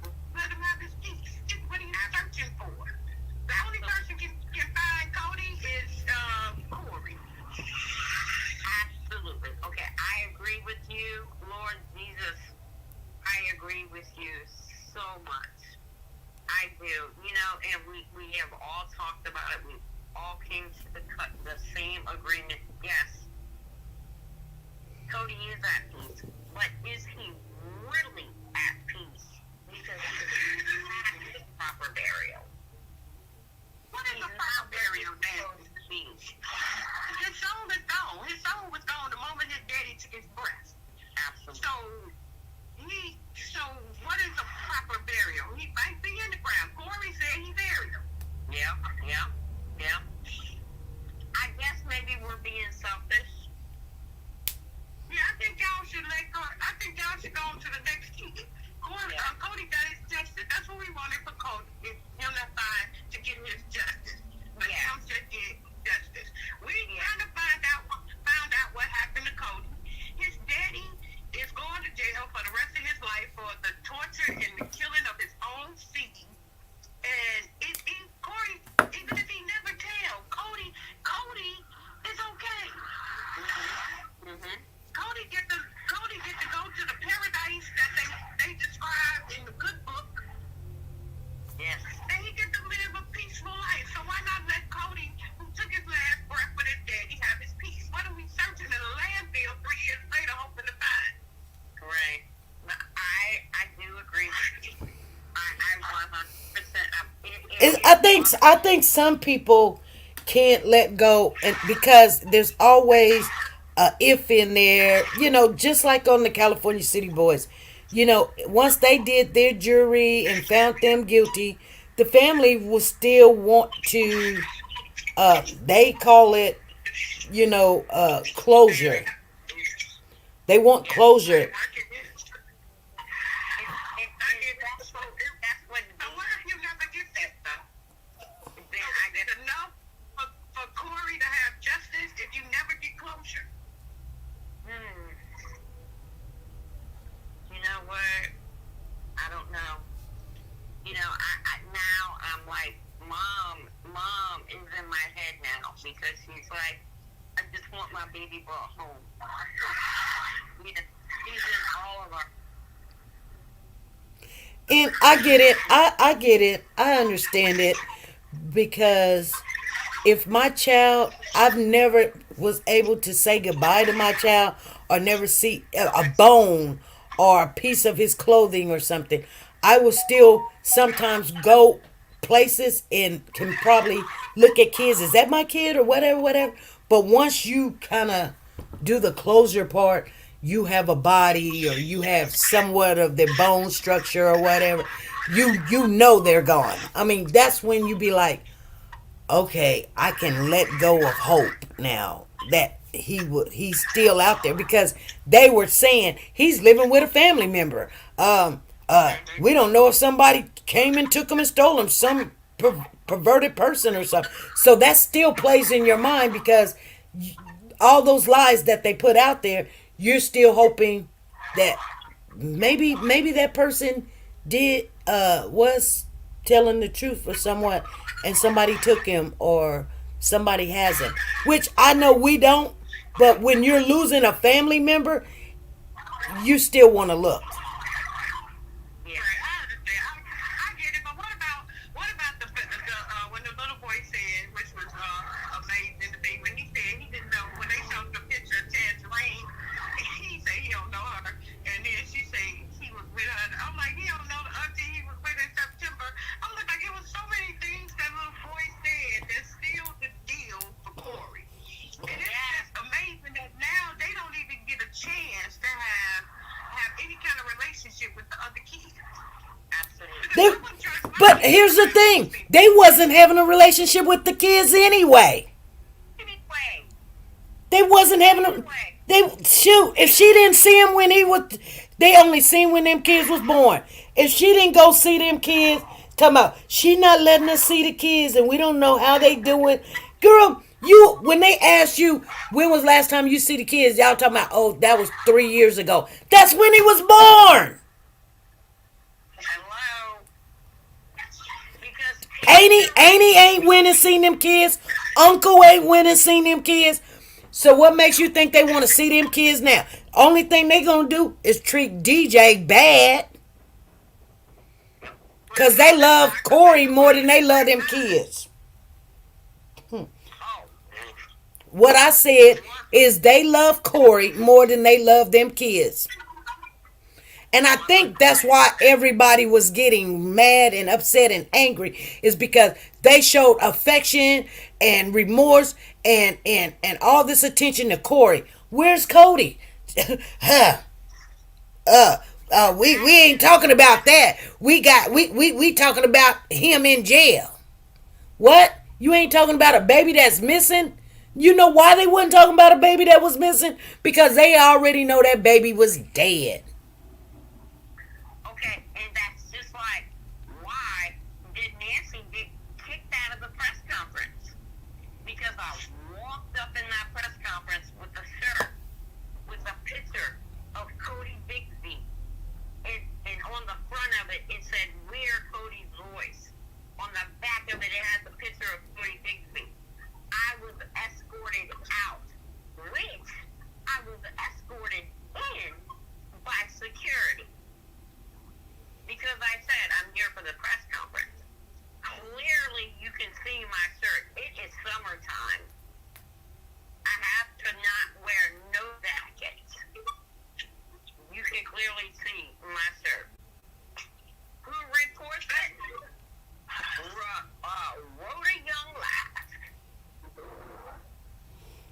[SPEAKER 3] talked about it. We all came to the same agreement. Yes, Cody is at peace, but is he really at peace? Because he had his proper burial.
[SPEAKER 6] What is a proper burial then? His soul is gone. His soul was gone the moment his daddy took his breath.
[SPEAKER 3] Absolutely.
[SPEAKER 6] So what is a proper burial? He might be in the ground. Cory said he buried him.
[SPEAKER 3] Yeah. I guess maybe we're being selfish.
[SPEAKER 6] Yeah, I think y'all should let go. I think y'all should go on to the next key. Cody got his justice. That's what we wanted for Cody. Is him to find to get his justice. But him to get justice. We kind of found out what happened to Cody. His daddy is going to jail for the rest of his life for the torture and the killing of his own seed. And Cory, even if he never tell, Cody is okay.
[SPEAKER 3] Mm-hmm.
[SPEAKER 6] Cody get to go to the paradise that they described in the good book,
[SPEAKER 3] Yes.
[SPEAKER 6] and he get to live a peaceful life. So why not let Cody, who took his last breath with his daddy, have his peace? What are we searching in a landfill 3 years later hoping to find?
[SPEAKER 3] Right. I do agree with you. I 100%.
[SPEAKER 1] I think some people can't let go, and because there's always a if in there, just like on the California City Boys. Once they did their jury and found them guilty, the family will still want to. They call it, closure. They want closure.
[SPEAKER 3] That's what.
[SPEAKER 6] So what if you never get that though?
[SPEAKER 3] Then I
[SPEAKER 6] Is
[SPEAKER 3] guess.
[SPEAKER 6] it enough for Cory to have justice if you never get closure?
[SPEAKER 3] Hmm. You know what? I don't know. I now I'm like, mom is in my head now because she's like, I just want my baby brought home. She's in all of our.
[SPEAKER 1] And I get it. I get it. I understand it, because if my child, I've never was able to say goodbye to my child, or never see a bone or a piece of his clothing or something, I will still sometimes go places and can probably look at kids. Is that my kid or whatever? But once you kind of do the closure part, you have a body, or you have somewhat of their bone structure or whatever. You know they're gone. I mean, that's when you be like, okay, I can let go of hope now that he's still out there, because they were saying he's living with a family member. We don't know if somebody came and took him and stole him, some perverted person or something. So that still plays in your mind, because all those lies that they put out there, you're still hoping that maybe that person did was telling the truth or somewhat, and somebody took him, or somebody hasn't, which I know we don't. But when you're losing a family member, you still want to look.
[SPEAKER 6] Right, I understand. I get it, but what about the when the little boy said, which was amazing to me, when he said he didn't know, when they showed the picture of Tangerine, he said he don't know her, and then she said he was with her. And I'm like, he don't know the auntie he was with in September. I'm like, it was so many things that little boy said that sealed the deal for Cory. And it's just amazing that now they don't even get a chance to have any kind of relationship with the other kids.
[SPEAKER 1] They, but here's the thing: they wasn't having a relationship with the kids anyway.
[SPEAKER 3] Anyway.
[SPEAKER 1] They wasn't having a. They shoot. If she didn't see him when he was, they only seen when them kids was born. If she didn't go see them kids, talking about she not letting us see the kids, and we don't know how they do it. Girl, you when they asked you when was last time you see the kids, y'all talking about, oh, that was 3 years ago. That's when he was born.
[SPEAKER 3] Hello. Because
[SPEAKER 1] Auntie ain't went and seen them kids. Uncle ain't went and seen them kids. So what makes you think they want to see them kids now? Only thing they gonna do is treat DJ bad, cause they love Cory more than they love them kids.
[SPEAKER 3] Oh,
[SPEAKER 1] What I said is they love Corey more than they love them kids. And I think that's
[SPEAKER 3] 100.
[SPEAKER 1] why everybody was getting mad and upset and angry is because they showed affection and remorse and all this attention to Corey. Where's Cody? huh, uh, we ain't talking about that. We talking about him in jail. What? You ain't talking about a baby that's missing? You know why they wasn't talking about a baby that was missing? Because they already know that baby was dead.
[SPEAKER 3] Okay, and that's just like, why did Nancy get kicked out of the press conference? Because I walked up in that press conference with a shirt with a picture of Cory Bigsby, and on the front of it, it said, "We're Cody's voice." On the back of it, it has a picture of Cory Bigsby. I was escorted out, which I was escorted in by security. Because I said I'm here for the press conference. Clearly, you can see my shirt. It is summertime. I have to not wear no jacket. You can clearly see my shirt. Who reports it? Rhoda Young laugh.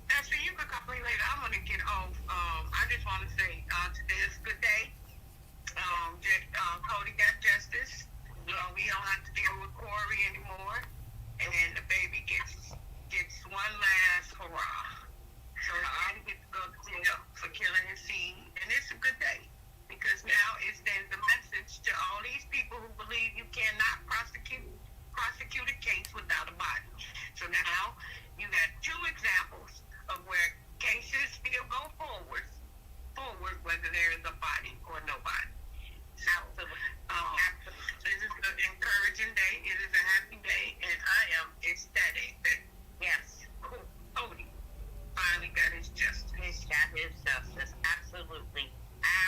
[SPEAKER 6] Pastor, you can call me later. I'm going to get off. I just want to say today is a good day. Cody got justice. We don't have to deal with Cory anymore. And the baby gets one last hurrah. So I get to go to jail for killing his seed. And it's a good day. Because now it sends a message to all these people who believe you cannot prosecute a case without a body. So now you got two examples of where cases still go forward whether there is a body or no body. So this is an encouraging day. It is a happy day, and I am ecstatic that
[SPEAKER 3] Yes,
[SPEAKER 6] Cody finally got his justice.
[SPEAKER 3] he's got his justice. Absolutely.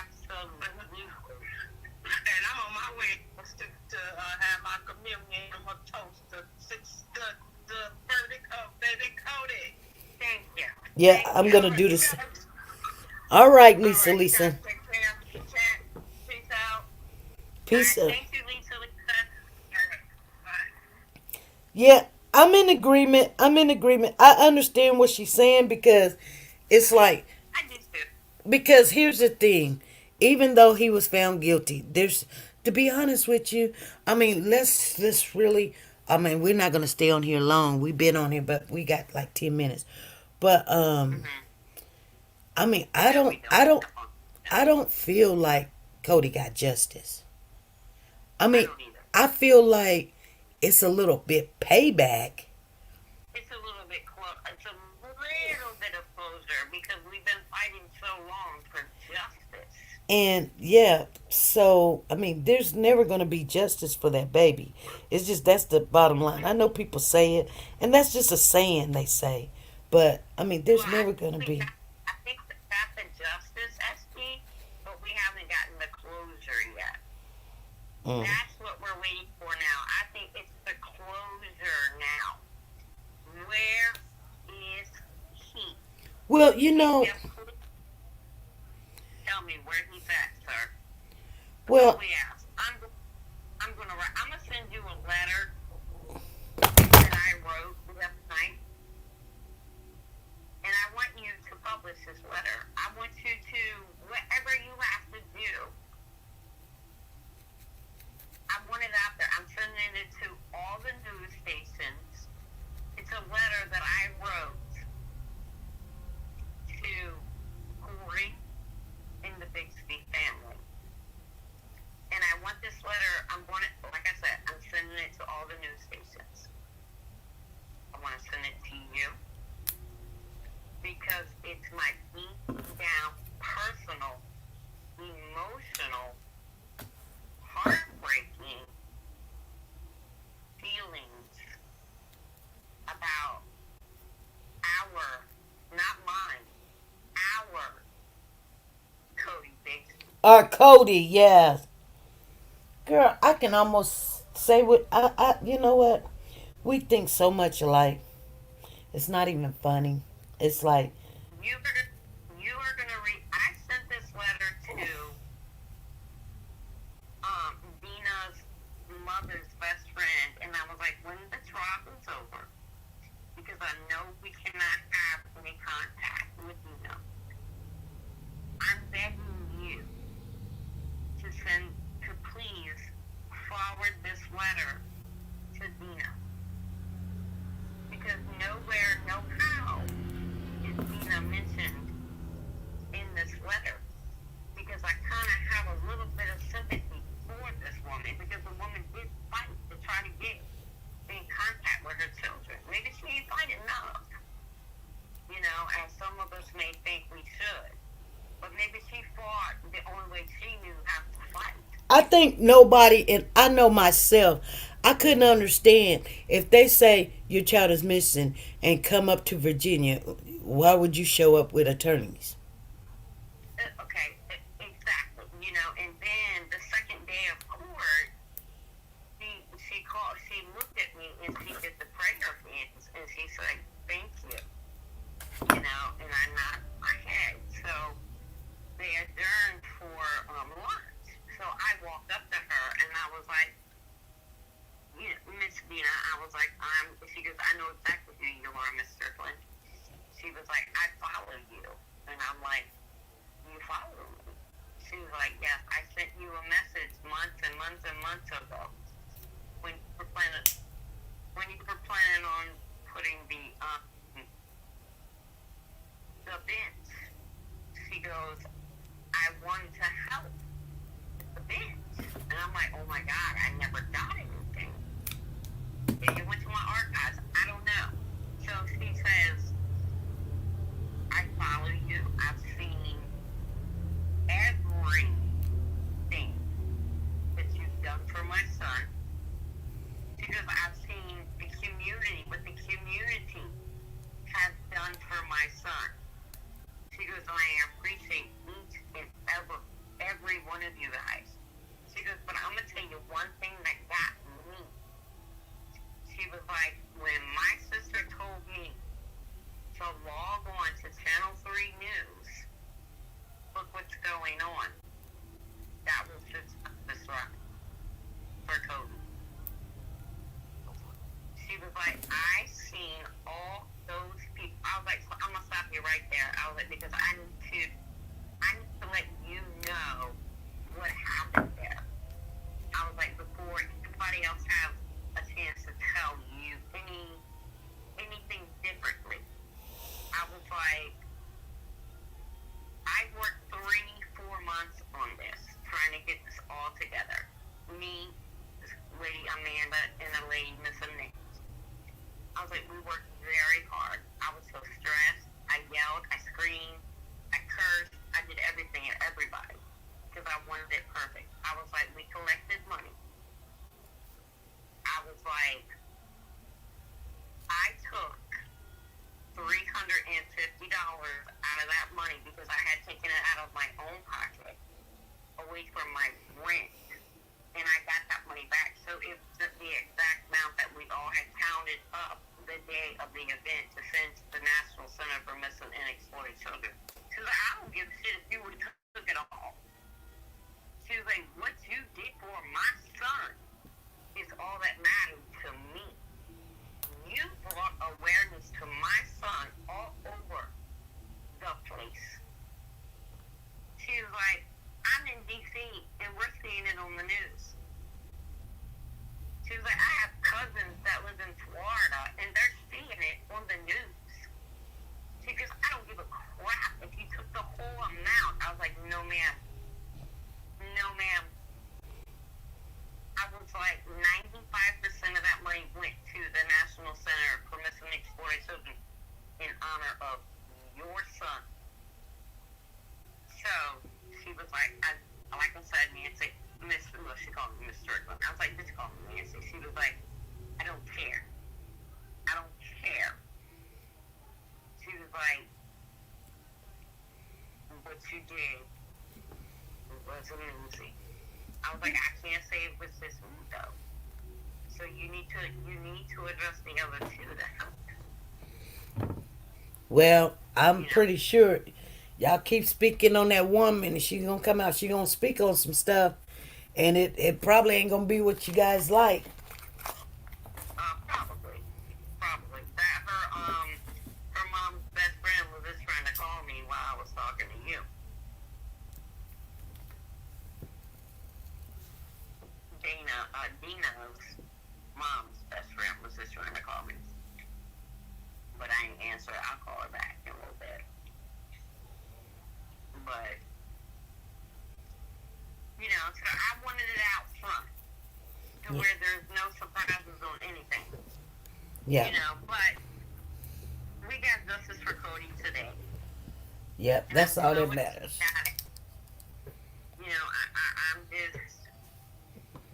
[SPEAKER 3] Absolutely.
[SPEAKER 6] And I'm on my way to have my communion and my toast the verdict of baby Cody.
[SPEAKER 3] Thank you.
[SPEAKER 1] Yeah,
[SPEAKER 3] Thank
[SPEAKER 1] I'm
[SPEAKER 3] you.
[SPEAKER 1] gonna do this. All right,
[SPEAKER 6] All
[SPEAKER 1] Lisa,
[SPEAKER 6] right,
[SPEAKER 1] Lisa.
[SPEAKER 6] guys, take care. Chat. Peace out.
[SPEAKER 1] Peace
[SPEAKER 3] All
[SPEAKER 1] out.
[SPEAKER 3] right, thank you, Lisa.
[SPEAKER 6] All right. Bye.
[SPEAKER 1] Yeah, I'm in agreement. I'm in agreement. I understand what she's saying because it's like
[SPEAKER 3] I did too.
[SPEAKER 1] because here's the thing. Even though he was found guilty, there's to be honest with you, I mean, let's really I mean, we're not gonna stay on here long. We've been on here, but we got like 10 minutes. But I mean,
[SPEAKER 3] Yeah, we don't.
[SPEAKER 1] I don't feel like Cody got justice. I
[SPEAKER 3] I
[SPEAKER 1] mean,
[SPEAKER 3] don't either.
[SPEAKER 1] I feel like it's a little bit payback.
[SPEAKER 3] It's a little bit close. It's a little bit of closure because we've been fighting so long for justice.
[SPEAKER 1] And yeah, so I mean, there's never going to be justice for that baby. It's just that's the bottom line. I know people say it, and that's just a saying they say. But I mean, there's
[SPEAKER 3] Well,
[SPEAKER 1] never going to be.
[SPEAKER 3] I think we got the justice, SP, but we haven't gotten the closure yet.
[SPEAKER 1] Mm.
[SPEAKER 3] That's what we're waiting for now. I think it's the closure now. Where is he?
[SPEAKER 1] Well, you know,
[SPEAKER 3] Yes, tell me where he's at, sir.
[SPEAKER 1] well,
[SPEAKER 3] We asked. I'm gonna write. I'm gonna send you a letter that I wrote last night, and I want you to publish this letter. I want you to whatever you have to do. I want it out there. I'm sending it to all the news stations. It's a letter that I wrote to Cory and the Bigsby family. And I want this letter, like I said, I'm sending it to all the news stations. I want to send it to you because it's my deep down, personal, emotional, heartbreaking feelings about not mine, our Cory Bigsby.
[SPEAKER 1] Cody, yeah, girl, I can almost say what you know what we think so much alike. It's not even funny. It's like,
[SPEAKER 3] You are gonna read. I sent this letter to Dina's mother's best friend, and I was like, when the trial is over, because I know we cannot have any contact with Dina. I'm begging you to please forward this letter to Dina, because nowhere, no how is Dina mentioned in this letter. Because I kind of have a little bit of sympathy for this woman, because the woman did fight to try to get in contact with her children. Maybe she ain't fight enough, as some of us may think we should. But maybe she fought the only way she knew how to fight.
[SPEAKER 1] I think nobody, and I know myself, I couldn't understand if they say your child is missing and come up to Virginia, why would you show up with attorneys?
[SPEAKER 3] Okay, exactly. And then the second day of court, she looked at me and she did the prayer hands, and she said, "Thank you," and I nodded my head. So they adjourned for lunch. So I walked up to her and I was like, Miss Dina, I was like, she goes, "I know exactly who you are, Miss Strickland." She was like, "I follow you," and I'm like, "You follow me?" She was like, "Yes, I sent you a message months and months and months ago when you were planning on putting the bench." She goes, "I wanted to help with the bench," and I'm like, "Oh my God, I never got anything. If you went to my archives, I don't know." So she says, "I follow you. I've seen everything that you've done for my son." Because I've seen what the community has done for my son. She goes, "I appreciate each and every one of you guys." She goes, "But I'm going to tell you one thing that got me." She was like, "When my sister told me to log on to Channel 3 News, look what's going on. That was just disrupt for Cody." She was like, "I seen all those people." I was like, "So I'm gonna stop you right there." I was like, "Because I need to let you know what happened there." I was like, "Before anybody else has a chance to tell you anything differently." I was like, I worked 3-4 months on this, trying to get this all together. Me, this lady Amanda, and a lady Miss Annette. I was like, we worked very hard. I was so stressed. I yelled, I screamed, I cursed, I did everything at everybody because I wanted it perfect. I was like, we collected money. I was like, I took $350 out of that money because I had taken it out of my own pocket away from my rent, and I got that money back. So it's the exact amount that we all had counted up the day of the event to send to the National Center for Missing and Exploited Children. She was like, "I don't give a shit if you would have took it all." She was like, "What you did for my son is all that matters to me. You brought awareness to my son all over the place." She was like, "I'm in D.C. and we're seeing it on the news." She was like, "I have cousins that live in Florida and they're seeing it on the news." She goes, "I don't give a crap if you took the whole amount." I was like, "No, ma'am. No, ma'am." I was like, 95% of that money went to the National Center for Missing and Exploited Children in honor of your son. So she was like I said, Nancy, she called me Miss Strickland. I was like, "Just call me Nancy." She was like, "I don't care. I don't care." She was like, "What you did was amazing." I was like, "I can't say it was just me though. So you need to address the other two to help."
[SPEAKER 1] Well, I'm
[SPEAKER 3] You know.
[SPEAKER 1] pretty sure y'all keep speaking on that woman, and she's gonna come out. She's gonna speak on some stuff, and it probably ain't gonna be what you guys like.
[SPEAKER 3] Probably. Probably. That her mom's best friend was just trying to call me while I was talking to you. Dina's mom's best friend was just trying to call me. But I ain't answer. I'll call her back in a little bit. But, so I wanted it out front to where there's no surprises on anything.
[SPEAKER 1] Yeah.
[SPEAKER 3] But we got justice for Cody today.
[SPEAKER 1] Yep.
[SPEAKER 3] And
[SPEAKER 1] That's
[SPEAKER 3] I
[SPEAKER 1] all
[SPEAKER 3] know
[SPEAKER 1] that
[SPEAKER 3] it's
[SPEAKER 1] matters.
[SPEAKER 3] got it.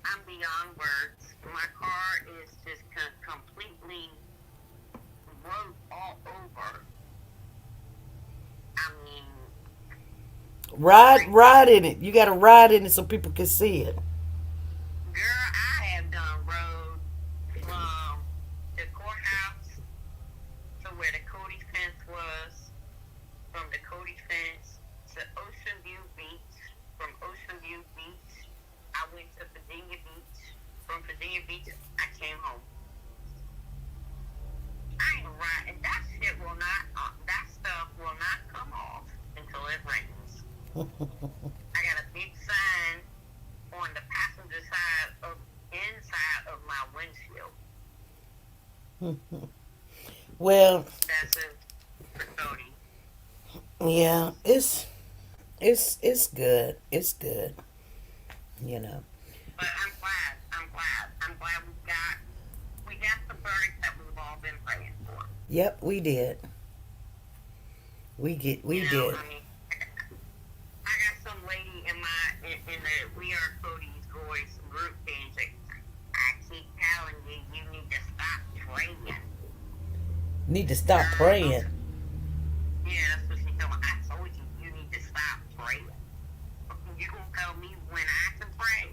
[SPEAKER 3] I'm beyond words. My car is just completely wrote all over. I mean,
[SPEAKER 1] Ride in it. You gotta ride in it so people can see it.
[SPEAKER 3] girl, I have done road from the courthouse to where the Cody fence was, from the Cody fence to Ocean View Beach, from Ocean View Beach, I went to Virginia Beach. From Virginia Beach, I came home. I ain't riding. That stuff will not come off until it rains. I got a big sign on the passenger inside of my windshield.
[SPEAKER 1] Well,
[SPEAKER 3] That's it for Cody.
[SPEAKER 1] yeah, it's good. It's good. You know.
[SPEAKER 3] But I'm glad we got the verdict that we've all been praying for.
[SPEAKER 1] Yep, we did. We did.
[SPEAKER 3] I mean, I got some lady in the We Are Cody's Boys group page that I keep telling you, you need to stop praying.
[SPEAKER 1] Need to stop praying.
[SPEAKER 3] Yeah, that's what she told me. I told you, you need to stop praying. You gonna tell me when I can pray?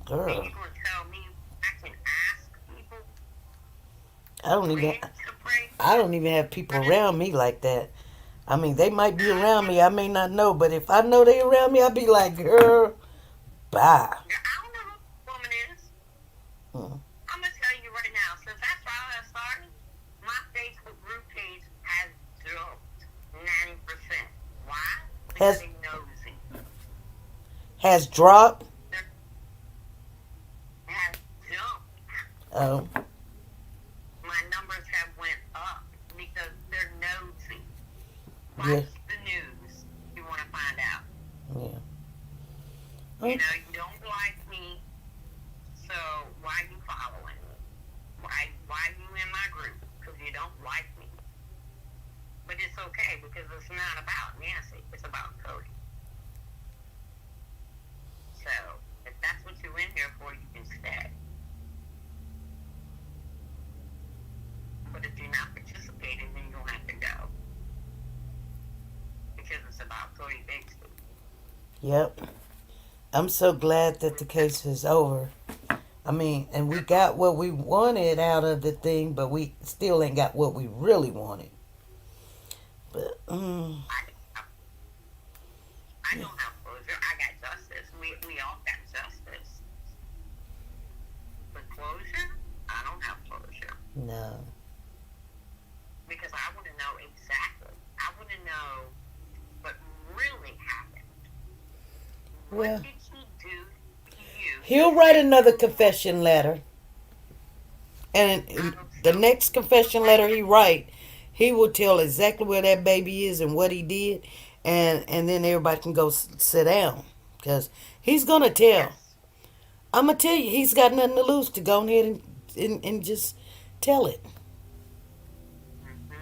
[SPEAKER 1] Girl,
[SPEAKER 3] And you gonna tell me I can ask people
[SPEAKER 1] I don't
[SPEAKER 3] when
[SPEAKER 1] even.
[SPEAKER 3] to pray?
[SPEAKER 1] I don't even have people around me like that. I mean, they might be around me. I may not know, but if I know they around me, I'll be like, girl, bye.
[SPEAKER 3] I don't know who this woman is.
[SPEAKER 1] Hmm.
[SPEAKER 3] I'm gonna tell you right now, since that trial has started, my Facebook group page has jumped 90%. Why? Because
[SPEAKER 1] Has
[SPEAKER 3] they nosy.
[SPEAKER 1] has dropped.
[SPEAKER 3] Has jumped.
[SPEAKER 1] Oh,
[SPEAKER 3] My numbers have went up because they're nosy. Watch
[SPEAKER 1] yeah,
[SPEAKER 3] the news. You want to find out.
[SPEAKER 1] yeah.
[SPEAKER 3] You know, you don't like me, so why you following me? Why you in my group? Because you don't like me. But it's okay because it's not about Nancy. It's about Cody. So if that's what you're in here for, you can stay. But if you're not participating, then you don't have to go. Because it's about Cory Bigsby.
[SPEAKER 1] Yep. I'm so glad that the case is over. I mean, and we got what we wanted out of the thing, but we still ain't got what we really wanted. But
[SPEAKER 3] I don't have closure. I got justice. We all got justice. But closure? I don't have closure.
[SPEAKER 1] no.
[SPEAKER 3] Because I want to know exactly. I want to know what really happened.
[SPEAKER 1] Well,
[SPEAKER 3] What did he do to you?
[SPEAKER 1] he'll write another confession letter, and the next confession letter he write, he will tell exactly where that baby is and what he did, and then everybody can go sit down, because he's gonna tell.
[SPEAKER 3] Yes.
[SPEAKER 1] I'm gonna tell you, he's got nothing to lose to go ahead and just tell it.
[SPEAKER 3] Mm-hmm.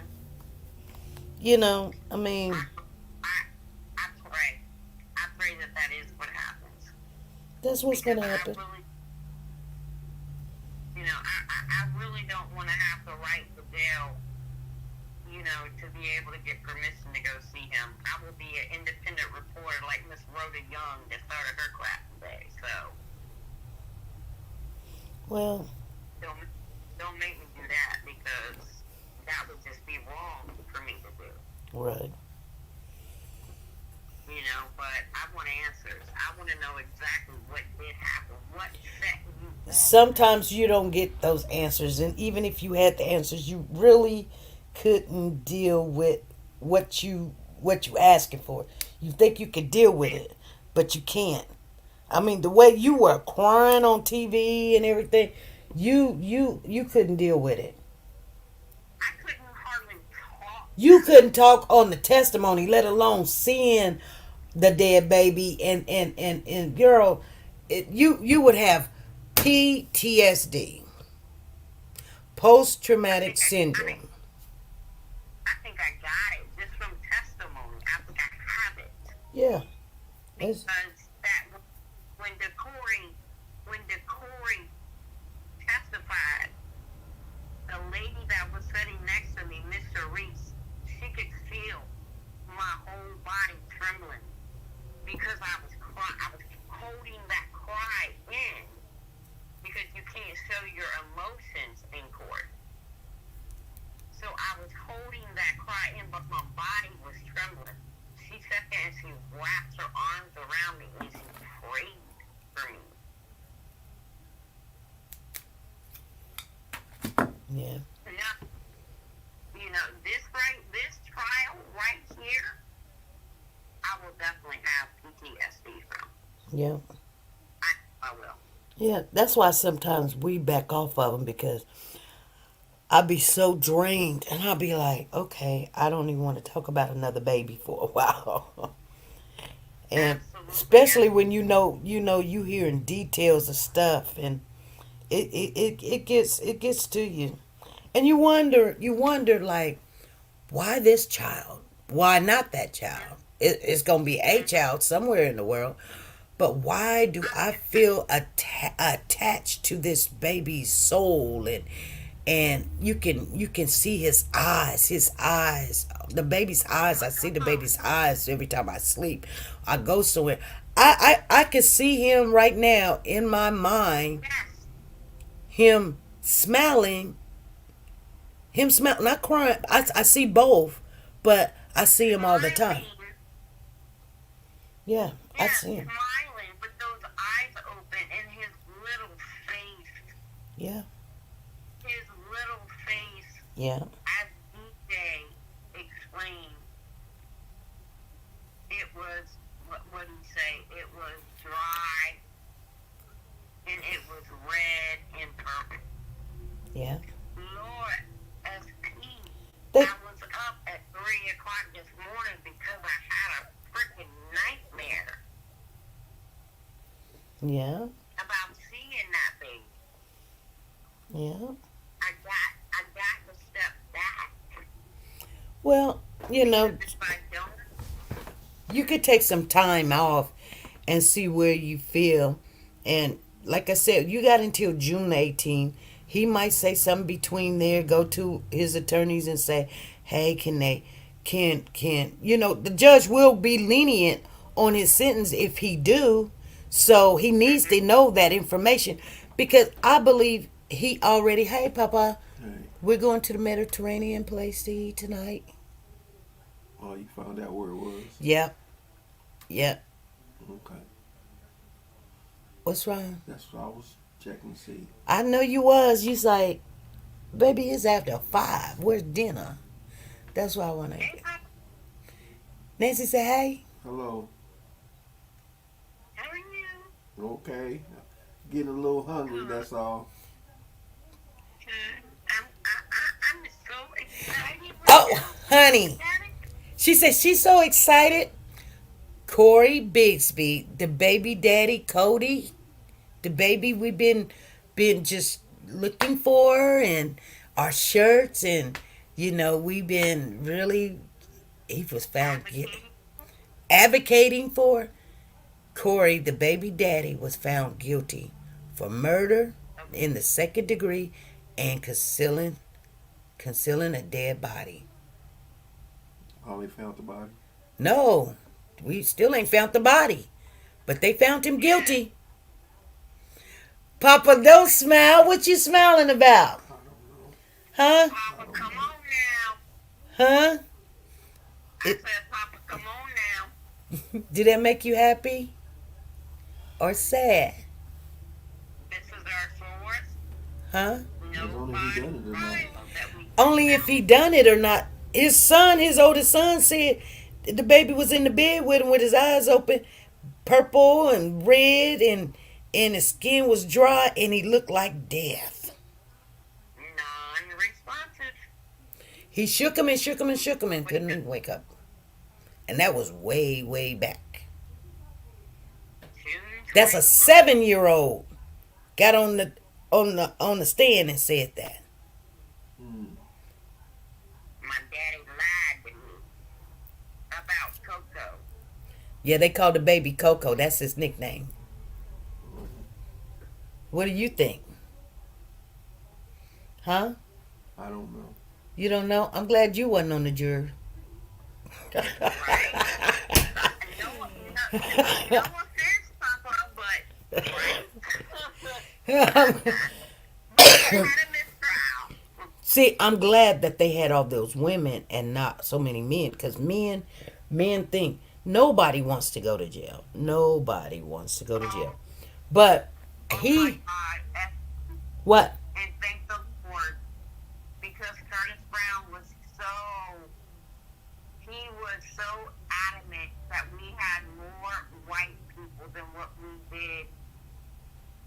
[SPEAKER 1] You know, I mean,
[SPEAKER 3] I pray. I pray that is what happens.
[SPEAKER 1] that's what's
[SPEAKER 3] Because
[SPEAKER 1] gonna happen.
[SPEAKER 3] I really don't want to have to write the jail, to be able to get permission to go see him. I will be an independent reporter like Miss Rhoda Young that started her class today. So
[SPEAKER 1] Well,
[SPEAKER 3] don't make me do that because that would just wrong for me to do.
[SPEAKER 1] Right.
[SPEAKER 3] But I want answers. I want to know exactly what did happen. What set you off?
[SPEAKER 1] Sometimes you don't get those answers, and even if you had the answers, you really couldn't deal with what you asking for. You think you could deal with it, but you can't. I mean, the way you were crying on TV and everything, you couldn't deal with it.
[SPEAKER 3] I couldn't hardly talk.
[SPEAKER 1] You couldn't talk on the testimony, let alone seeing the dead baby. And girl, you would have PTSD, post
[SPEAKER 3] I
[SPEAKER 1] traumatic
[SPEAKER 3] think I, I think
[SPEAKER 1] syndrome.
[SPEAKER 3] I think I got it just from testimony. I think I have it
[SPEAKER 1] Yeah, it's,
[SPEAKER 3] because that when the Corey testified, the lady that was sitting next to me, Mr. Reese, she could feel my whole body trembling because I was crying. I was holding that cry in because you can't show your emotions in court. So I was holding that cry in, but my body was trembling. She sat there and she wrapped her arms around me and she prayed for me.
[SPEAKER 1] yeah,
[SPEAKER 3] Now, this trial right here, I will definitely have PTSD from.
[SPEAKER 1] yeah,
[SPEAKER 3] I will.
[SPEAKER 1] yeah. That's why sometimes we back off of them because I'll be so drained, and I'll be like, okay, I don't even want to talk about another baby for a while. And especially
[SPEAKER 3] Absolutely.
[SPEAKER 1] when you hearing details of stuff, and it gets to you, and you wonder like, why this child, why not that child? It's gonna be a child somewhere in the world, but why do I feel attached to this baby's soul? And you can see his eyes, the baby's eyes. I see the baby's eyes every time I sleep. I go somewhere. I can see him right now in my mind,
[SPEAKER 3] Yes.
[SPEAKER 1] him smiling, not crying. I see both, but I see him all the time.
[SPEAKER 3] Smiling.
[SPEAKER 1] Yeah, I
[SPEAKER 3] Yes,
[SPEAKER 1] see him.
[SPEAKER 3] smiling with those eyes open and his little face.
[SPEAKER 1] Yeah,
[SPEAKER 3] His little face,
[SPEAKER 1] yeah,
[SPEAKER 3] as DJ explained, it was, what did he say? It was dry and it was red and purple.
[SPEAKER 1] yeah.
[SPEAKER 3] Lord, SP,
[SPEAKER 1] They,
[SPEAKER 3] I was up at 3 o'clock this morning because I had a freaking nightmare
[SPEAKER 1] yeah,
[SPEAKER 3] about seeing that baby.
[SPEAKER 1] yeah.
[SPEAKER 3] I got to step back
[SPEAKER 1] Well,
[SPEAKER 3] because if I don't,
[SPEAKER 1] you could take some time off and see where you feel. And like I said, you got until June 18th. He might say something between there, go to his attorneys and say, hey, the judge will be lenient on his sentence if he do. So he needs to know that information because I believe he already, hey, Papa,
[SPEAKER 7] Hey,
[SPEAKER 1] we're going to the Mediterranean place to eat tonight.
[SPEAKER 7] oh, you found out where it was?
[SPEAKER 1] Yep, yep.
[SPEAKER 7] Okay.
[SPEAKER 1] What's wrong?
[SPEAKER 7] That's what I was checking to see.
[SPEAKER 1] I know you was. You's like, baby, it's after 5. Where's dinner? That's why I want to.
[SPEAKER 3] hey,
[SPEAKER 1] Nancy said, hey.
[SPEAKER 7] Hello.
[SPEAKER 3] how are you?
[SPEAKER 7] Okay. Getting a little hungry, that's all.
[SPEAKER 3] I'm so excited right
[SPEAKER 1] Oh,
[SPEAKER 3] now.
[SPEAKER 1] honey. She said she's so excited. Cory Bigsby, the baby daddy, Cody, the baby we've been just looking for, and our shirts, and we've been really. He was found advocating for. Cory, the baby daddy, was found guilty for murder in the second degree and concealing a dead body.
[SPEAKER 7] Oh, they found the body?
[SPEAKER 1] No, we still ain't found the body, but they found him guilty. Papa, don't smile. What you smiling about?
[SPEAKER 7] I don't know.
[SPEAKER 1] Huh?
[SPEAKER 3] Papa, come on now.
[SPEAKER 1] Huh?
[SPEAKER 3] I said, Papa, come on now.
[SPEAKER 1] Did that make you happy or sad?
[SPEAKER 3] This is our fourth.
[SPEAKER 1] Huh?
[SPEAKER 7] That's only if he
[SPEAKER 3] Nobody
[SPEAKER 7] done it or not.
[SPEAKER 3] trial that we
[SPEAKER 1] Only if he done it or not. His oldest son, said the baby was in the bed with him with his eyes open, purple and red, and his skin was dry, and he looked like death.
[SPEAKER 3] non-responsive.
[SPEAKER 1] He shook him and shook him and shook him and couldn't wake up. And that was way, way back. That's a 7-year-old got on the stand and said that.
[SPEAKER 3] My daddy lied to me about Coco.
[SPEAKER 1] Yeah, they called the baby Coco. That's his nickname. What do you think? Huh?
[SPEAKER 7] I don't know.
[SPEAKER 1] You don't know? I'm glad you wasn't on the jury.
[SPEAKER 3] Right. No offense, Papa, but right. But they had a mistrial.
[SPEAKER 1] See, I'm glad that they had all those women and not so many men, because men think nobody wants to go to jail. Nobody wants to go to jail. But
[SPEAKER 3] Oh my
[SPEAKER 1] he,
[SPEAKER 3] God.
[SPEAKER 1] what?
[SPEAKER 3] And thank the Lord, because Curtis Brown was so adamant that we had more white people than what we did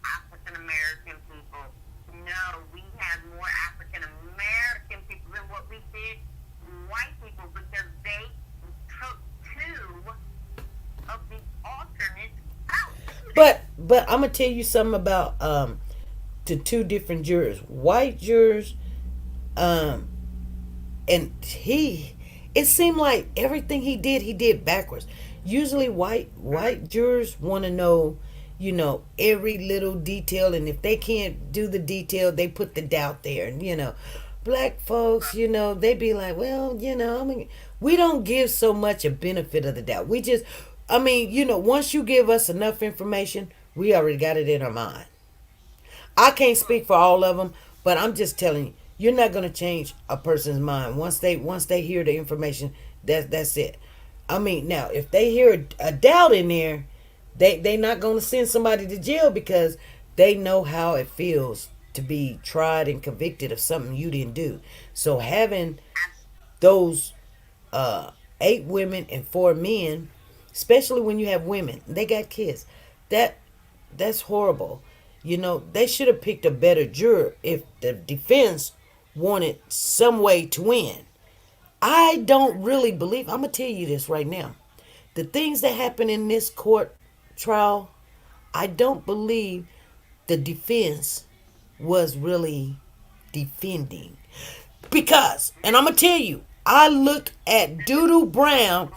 [SPEAKER 3] African American people. No, we had more African American people than what we did white people, because they took two of the alternates out.
[SPEAKER 1] But I'm gonna tell you something about the two different jurors. White jurors, and it seemed like everything he did backwards. Usually white jurors want to know, every little detail, and if they can't do the detail, they put the doubt there. And black folks, they be like, well, we don't give so much a benefit of the doubt. We just, once you give us enough information, we already got it in our mind. I can't speak for all of them, but I'm just telling you, you're not going to change a person's mind once they hear the information. That's it. Now if they hear a doubt in there, they not going to send somebody to jail, because they know how it feels to be tried and convicted of something you didn't do. So having those 8 women and 4 men, especially when you have women, they got kids. That's horrible. They should have picked a better juror if the defense wanted some way to win. I don't really believe, I'm going to tell you this right now. The things that happen in this court trial, I don't believe the defense was really defending. Because, and I'm going to tell you, I looked at Doodoo Brown.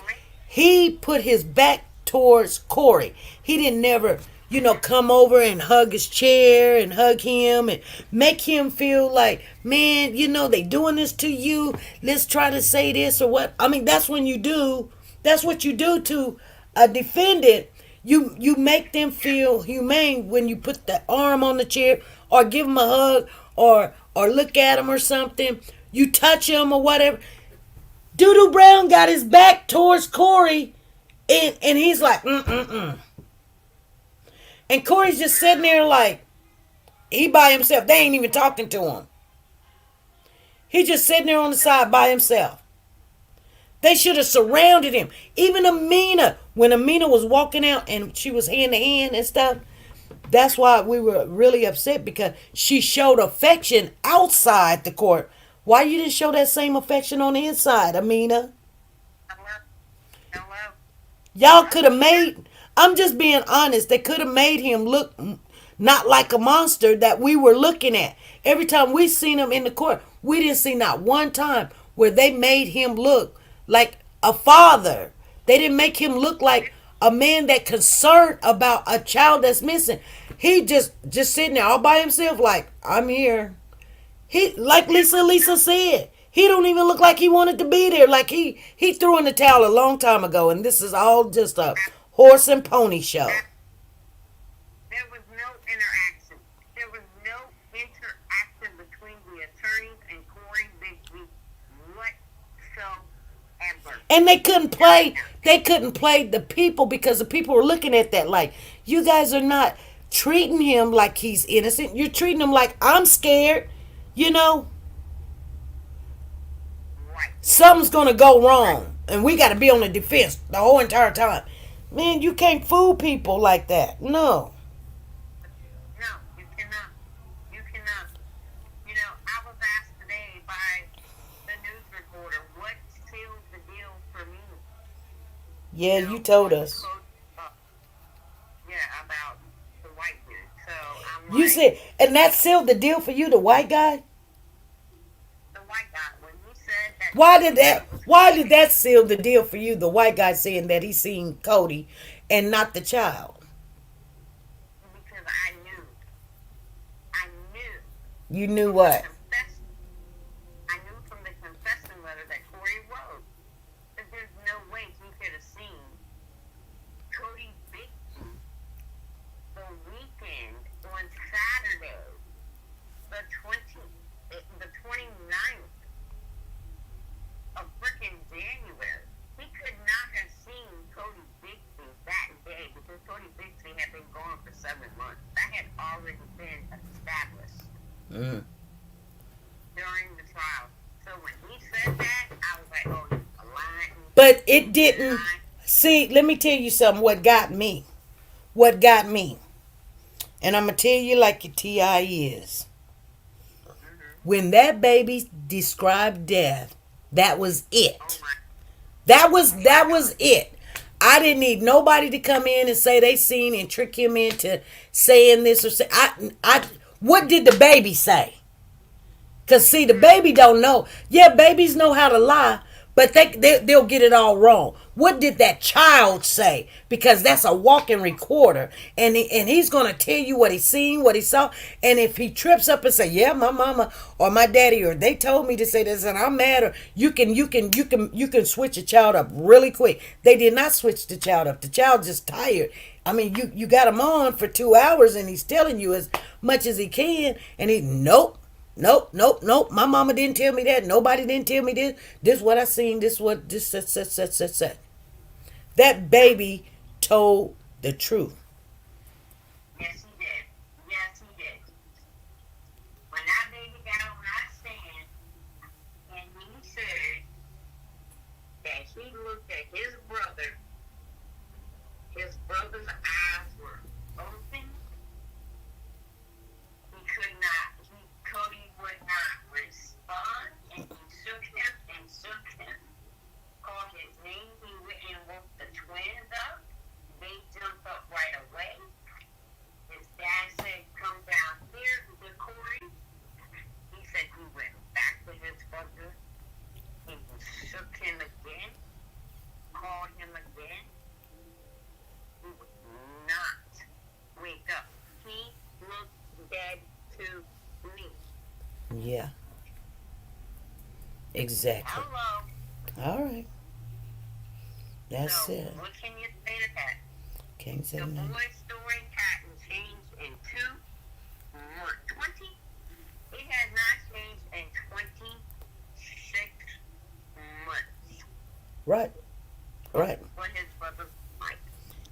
[SPEAKER 1] He put his back towards Cory. He didn't never, come over and hug his chair and hug him and make him feel like, man, they doing this to you. Let's try to say this or what. That's what you do to a defendant. You make them feel humane when you put the arm on the chair or give them a hug or look at them or something. You touch him or whatever. Doodoo Brown got his back towards Cory, and he's like, And Cory's just sitting there like, he by himself. They ain't even talking to him. He's just sitting there on the side by himself. They should have surrounded him. Even Amina, when Amina was walking out and she was hand to hand and stuff, that's why we were really upset, because she showed affection outside the court. Why you didn't show that same affection on the inside, Amina?
[SPEAKER 3] Hello.
[SPEAKER 1] Y'all could have made, I'm just being honest, they could have made him look not like a monster that we were looking at. Every time we seen him in the court, we didn't see not one time where they made him look like a father. They didn't make him look like a man that concerned about a child that's missing. He just sitting there all by himself like, I'm here. He, like Lisa said, he don't even look like he wanted to be there. Like he threw in the towel a long time ago, and this is all just a horse and pony show.
[SPEAKER 3] There was no interaction. There was no interaction between the attorneys and Cory Bigsby whatsoever.
[SPEAKER 1] And they couldn't play the people because the people were looking at that like, you guys are not treating him like he's innocent. You're treating him like I'm scared. You know,
[SPEAKER 3] Right.
[SPEAKER 1] something's gonna go wrong, and we got to be on the defense the whole entire time. Man, you can't fool people like that. No.
[SPEAKER 3] No, you cannot. You cannot. You know, I was asked today by the news reporter what sealed the deal for me.
[SPEAKER 1] Yeah,
[SPEAKER 3] You
[SPEAKER 1] you
[SPEAKER 3] know,
[SPEAKER 1] told
[SPEAKER 3] with the
[SPEAKER 1] us.
[SPEAKER 3] code, yeah, about the white dude. So I'm
[SPEAKER 1] You
[SPEAKER 3] like,
[SPEAKER 1] said, and that sealed the deal for you, the white guy.
[SPEAKER 3] the white guy, when he said that
[SPEAKER 1] Why did
[SPEAKER 3] Cody
[SPEAKER 1] that?
[SPEAKER 3] was
[SPEAKER 1] Why did
[SPEAKER 3] coming,
[SPEAKER 1] that seal the deal for you? The white guy saying that he seen Cody, and not the child.
[SPEAKER 3] because I knew
[SPEAKER 1] You knew
[SPEAKER 3] from the
[SPEAKER 1] what?
[SPEAKER 3] I knew from the confession letter that Cory wrote that there's no way he could have seen Cody Bigsby the weekend on Saturday, the 29th of frickin' January. He could not have seen Cody Bigsby that day because Cody Bigsby had been gone for 7 months. That had already been established
[SPEAKER 1] Mm.
[SPEAKER 3] during the trial. So when he said that, I was like, oh, you're lying.
[SPEAKER 1] But it didn't. See, let me tell you something. What got me? What got me? And I'm gonna tell you like your Ti is. When that baby described death, that was
[SPEAKER 3] Oh
[SPEAKER 1] it.
[SPEAKER 3] my,
[SPEAKER 1] That was it. I didn't need nobody to come in and say they seen and trick him into saying this or say I what did the baby say? Cause see, the baby don't know. Yeah, babies know how to lie, but they'll get it all wrong. What did that child say? Because that's a walking recorder, and he's gonna tell you what he seen, what he saw, and if he trips up and say, "Yeah, my mama or my daddy or they told me to say this," and I'm mad, or you can switch a child up really quick. They did not switch the child up. The child just tired. I mean, you got him on for 2 hours, and he's telling you as much as he can, and he nope. Nope, nope, nope. My mama didn't tell me that. Nobody didn't tell me this. This what I seen. This what this such. That baby told the truth.
[SPEAKER 3] yes, he did. Yes, he did. When that baby got on that stand and he said that he looked at his brother's eyes were open. Cody would not respond, and he shook him, called his name. He went and woke the twins up. They jumped up right away. His dad said, come downstairs with Cory. He said he went back to his brother, and he shook him again, called him again. He would not wake up. He looked dead to me.
[SPEAKER 1] Yeah, exactly.
[SPEAKER 3] Hello.
[SPEAKER 1] All right. That's
[SPEAKER 3] So,
[SPEAKER 1] it.
[SPEAKER 3] what can you say to that?
[SPEAKER 1] Can't say
[SPEAKER 3] The
[SPEAKER 1] nothing.
[SPEAKER 3] boy's story hadn't changed in 2 months. 20? It has not changed in 26 months.
[SPEAKER 1] Right. Right.
[SPEAKER 3] What his brother's like.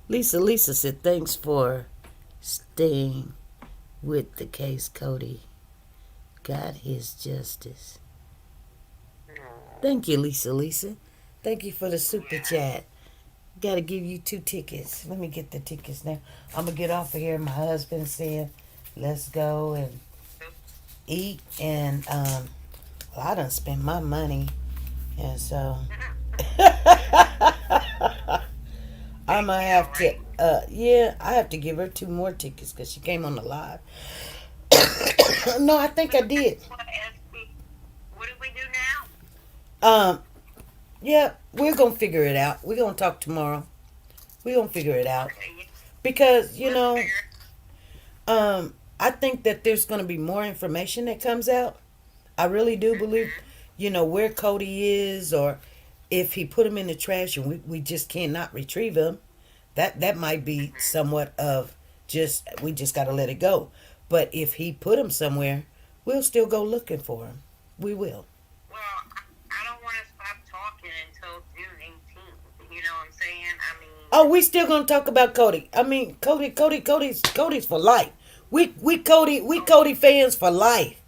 [SPEAKER 1] Lisa said thanks for staying with the case, Cody. God his justice. Thank you, Lisa. Thank you for the super chat. Gotta give you 2 tickets. Let me get the tickets now. I'm gonna get off of here. My husband said, let's go and eat. And well, I done spent my money. And so I'm gonna have to yeah, I have to give her 2 more tickets because she came on the live. No, I think I did.
[SPEAKER 3] What do we do now?
[SPEAKER 1] Yeah, we're gonna figure it out. We're gonna talk tomorrow. We're gonna figure it out.
[SPEAKER 3] Okay,
[SPEAKER 1] Because,
[SPEAKER 3] let's figure it.
[SPEAKER 1] I think that there's gonna be more information that comes out. I really do believe, where Cody is, or if he put him in the trash and we just cannot retrieve him. That might be somewhat of we just gotta let it go. But if he put him somewhere, we'll still go looking for him. We will.
[SPEAKER 3] Well, I don't want to stop talking until June
[SPEAKER 1] Oh, we still gonna talk about Cody. I mean, Cody's for life. We Cody fans for life.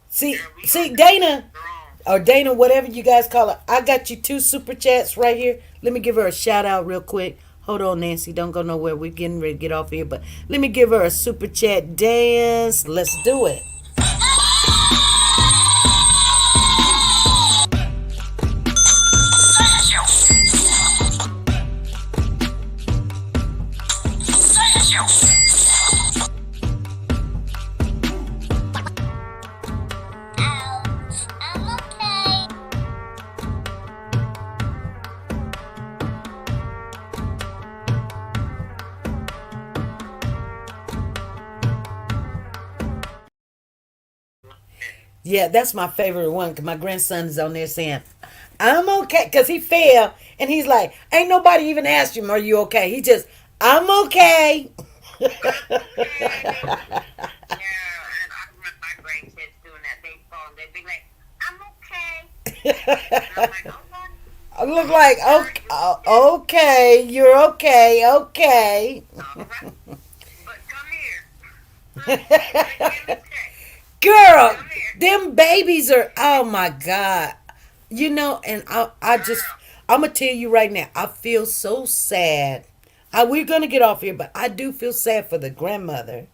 [SPEAKER 1] See,
[SPEAKER 3] Yeah, we
[SPEAKER 1] see,
[SPEAKER 3] gonna keep it
[SPEAKER 1] Dana
[SPEAKER 3] strong.
[SPEAKER 1] or Dana, whatever you guys call it. I got you two super chats right here. Let me give her a shout out real quick. Hold on, Nancy. Don't go nowhere. We're getting ready to get off here, but let me give her a super chat dance. Let's do it. Yeah, that's my favorite one because my grandson is on there saying, I'm okay. Because he fell and he's like, ain't nobody even asked him, are you okay? He just, I'm okay.
[SPEAKER 3] Okay. Yeah, and I remember my grandkids doing that. They fall and they'd be like, I'm okay. And I'm like, okay.
[SPEAKER 1] I look
[SPEAKER 3] I'm
[SPEAKER 1] like,
[SPEAKER 3] sure
[SPEAKER 1] okay,
[SPEAKER 3] you're okay.
[SPEAKER 1] okay, you're okay, okay.
[SPEAKER 3] All right. But come here. Give me check.
[SPEAKER 1] Girl,
[SPEAKER 3] Come here.
[SPEAKER 1] them babies are, oh my God. You know, and
[SPEAKER 3] Girl.
[SPEAKER 1] I'm going to tell you right now, I feel so sad. We're going to get off here, but I do feel sad for the grandmother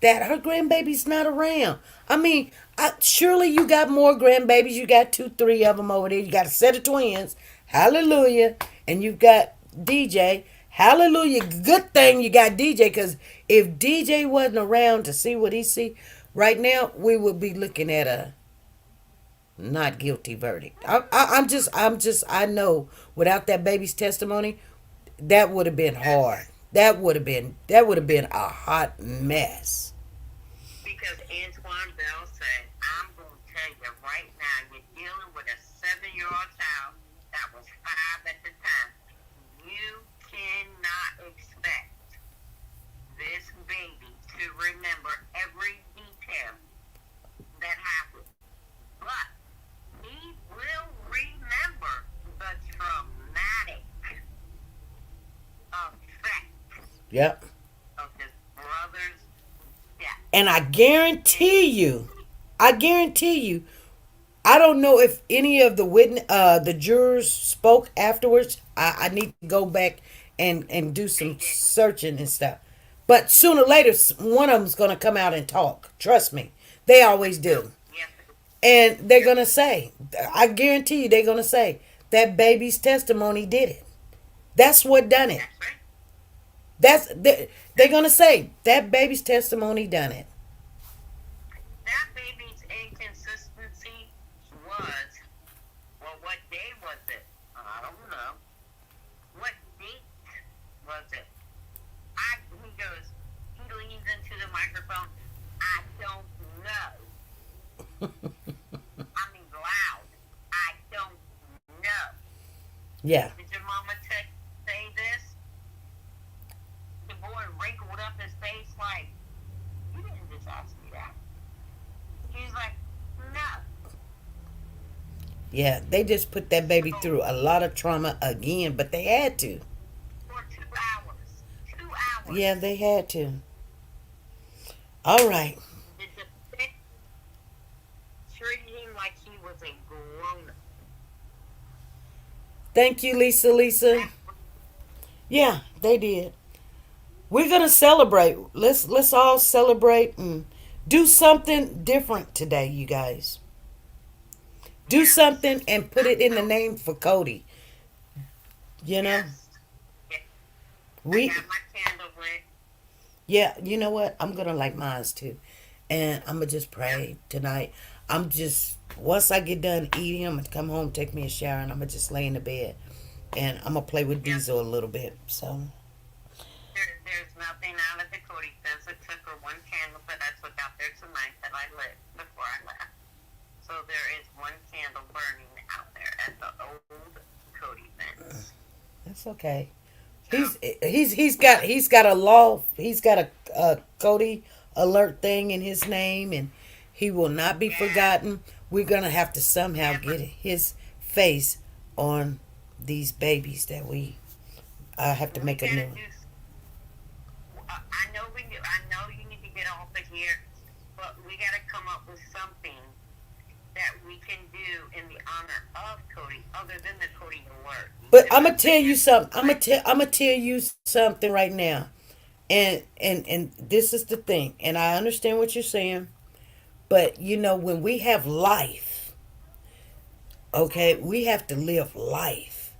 [SPEAKER 1] that her grandbaby's not around. I mean, surely you got more grandbabies. You got two, three of them over there. You got a set of twins. Hallelujah. And you've got DJ. Hallelujah. Good thing you got DJ because if DJ wasn't around to see what he see right now, we would be looking at a not guilty verdict. I know without that baby's testimony, that would have been hard. That would have been a hot mess.
[SPEAKER 3] Because Antoine Bell said, I'm going to tell you right now, you're dealing with a 7-year-old child that was 5 at the time. You cannot expect this baby to remember every detail that happened. But he will remember the traumatic effect
[SPEAKER 1] Yep.
[SPEAKER 3] of his brother's death.
[SPEAKER 1] And I guarantee you, I don't know if any of the jurors spoke afterwards. I need to go back and do some searching and stuff. But sooner or later, one of them's gonna come out and talk. Trust me, they always do.
[SPEAKER 3] Yes,
[SPEAKER 1] And they're gonna say, I guarantee you, they're gonna say that baby's testimony did it. That's what done it.
[SPEAKER 3] that's right.
[SPEAKER 1] They're gonna say that baby's testimony done it.
[SPEAKER 3] That baby's inconsistency was, well, what day was it? I don't know. What date was it? He goes, he leans into the microphone. I don't know. I mean, loud. I don't know.
[SPEAKER 1] Yeah.
[SPEAKER 3] Did your mama say this? The boy wrinkled up his face like, you didn't just ask me that. He's like, no.
[SPEAKER 1] Yeah, they just put that baby through a lot of trauma again, but they had to.
[SPEAKER 3] For 2 hours. 2 hours.
[SPEAKER 1] Yeah, they had to. All right.
[SPEAKER 3] The defense treated him like he was a grown up.
[SPEAKER 1] Thank you, Lisa. Yeah, they did. We're gonna celebrate. Let's all celebrate and do something different today, you guys. Do something and put it in the name for Cody. You know,
[SPEAKER 3] Yes. Yeah. I
[SPEAKER 1] we
[SPEAKER 3] got my candle lit.
[SPEAKER 1] yeah. You know what? I'm gonna light mine too, and I'm gonna just pray tonight. I'm just once I get done eating, I'm gonna come home, take me a shower, and I'm gonna just lay in the bed, and I'm gonna play with Diesel a little bit. So
[SPEAKER 3] There's nothing out of the Cody says. It took her one candle that I took out there tonight that I lit before I left. So there is one candle burning out there at the old Cody fence.
[SPEAKER 1] that's okay. He's got a law. He's got a Cody alert thing in his name, and he will not be forgotten. We're gonna have to somehow get his face on these babies that we I have to
[SPEAKER 3] We
[SPEAKER 1] make a new
[SPEAKER 3] gotta
[SPEAKER 1] one.
[SPEAKER 3] do. I know we do. I know you need to get off of here, but we gotta come up with something that we can do in the honor of Cody, other than the Cody alert.
[SPEAKER 1] But
[SPEAKER 3] Because
[SPEAKER 1] I'm
[SPEAKER 3] I
[SPEAKER 1] gonna tell
[SPEAKER 3] think
[SPEAKER 1] you
[SPEAKER 3] it's
[SPEAKER 1] something.
[SPEAKER 3] like,
[SPEAKER 1] I'm gonna tell you something right now. And this is the thing. And I understand what you're saying. But you know, when we have life, okay, we have to live life.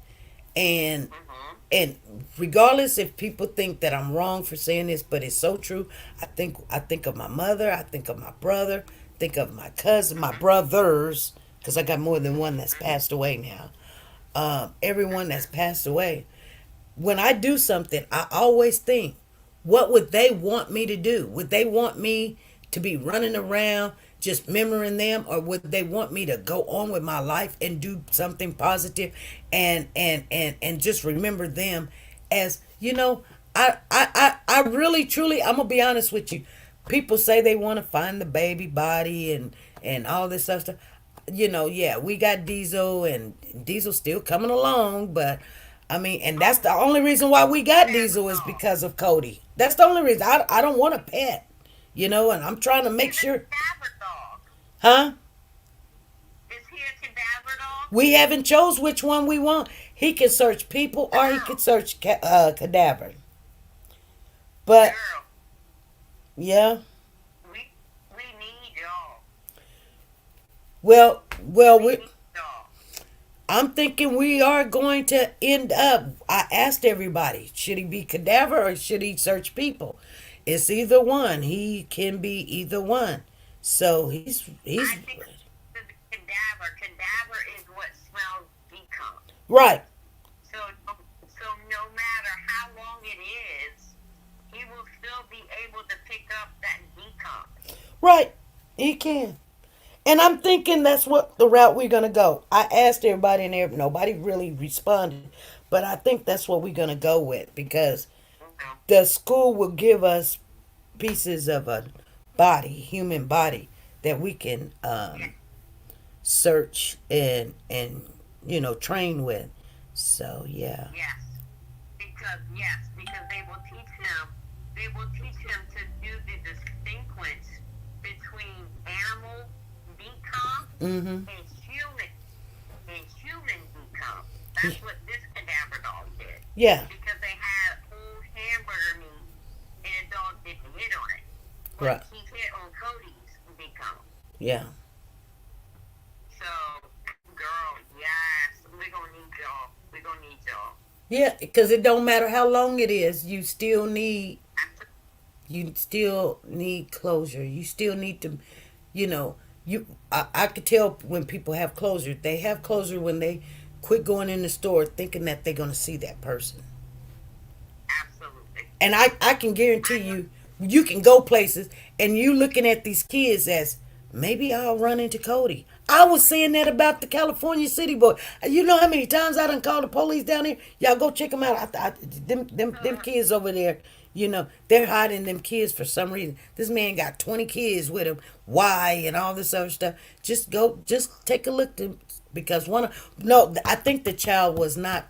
[SPEAKER 1] And
[SPEAKER 3] mm-hmm.
[SPEAKER 1] and regardless if people think that I'm wrong for saying this, but it's so true. I think of my mother, I think of my brother, think of my cousin, my brothers, because I got more than one that's passed away now. Everyone that's passed away. When I do something, I always think, what would they want me to do? Would they want me to be running around just remembering them, or would they want me to go on with my life and do something positive and just remember them as, you know, I really truly, I'm gonna be honest with you. People say they want to find the baby body and all this other stuff. You know, yeah, we got Diesel, and Diesel still coming along, but I mean, and that's the only reason why we got Diesel is
[SPEAKER 3] Cadaver
[SPEAKER 1] because of Cody. That's the only reason. I don't want a pet, you know, and I'm trying to make
[SPEAKER 3] He's a
[SPEAKER 1] sure,
[SPEAKER 3] cadaver dog.
[SPEAKER 1] huh?
[SPEAKER 3] Is he a cadaver dog?
[SPEAKER 1] We haven't chose which one we want. He can search people or he
[SPEAKER 3] Girl,
[SPEAKER 1] can search cadaver. But
[SPEAKER 3] girl,
[SPEAKER 1] yeah,
[SPEAKER 3] we we need y'all.
[SPEAKER 1] well,
[SPEAKER 3] We need y'all.
[SPEAKER 1] I'm thinking we are going to end up. I asked everybody, should he be cadaver or should he search people? It's either one. He can be either one. So he's
[SPEAKER 3] I think the cadaver. Cadaver is what smells decomp.
[SPEAKER 1] right,
[SPEAKER 3] So so no matter how long it is, he will still be able to pick up that decomp.
[SPEAKER 1] right. He can. And I'm thinking that's what the route we're gonna go. I asked everybody and nobody really responded, but I think that's what we're gonna go with because
[SPEAKER 3] Okay.
[SPEAKER 1] the school will give us pieces of a body, human body, that we can search and train with. So yeah,
[SPEAKER 3] Because they will teach him. They will teach him to do the distinguence between animal decomp
[SPEAKER 1] mm-hmm,
[SPEAKER 3] and human decomp. That's what this cadaver dog did.
[SPEAKER 1] yeah,
[SPEAKER 3] Because they had whole hamburger meat and the dog didn't hit on it.
[SPEAKER 1] right,
[SPEAKER 3] But he hit on Cody's decomp.
[SPEAKER 1] yeah,
[SPEAKER 3] So, girl, yes, we're gonna need y'all. We're gonna need y'all.
[SPEAKER 1] yeah. Because it don't matter how long it is, you still need closure. You still need to, you know, I could tell when people have closure. They have closure when they quit going in the store thinking that they're gonna see that person.
[SPEAKER 3] Absolutely.
[SPEAKER 1] And I can guarantee
[SPEAKER 3] I know.
[SPEAKER 1] you can go places and you looking at these kids as maybe I'll run into Cody. I was saying that about the California City boy. You know how many times I done called the police down here? Y'all go check them out. Them kids over there, they're hiding them kids for some reason. This man got 20 kids with him. Why and all this other stuff. Just take a look because no, I think the child was not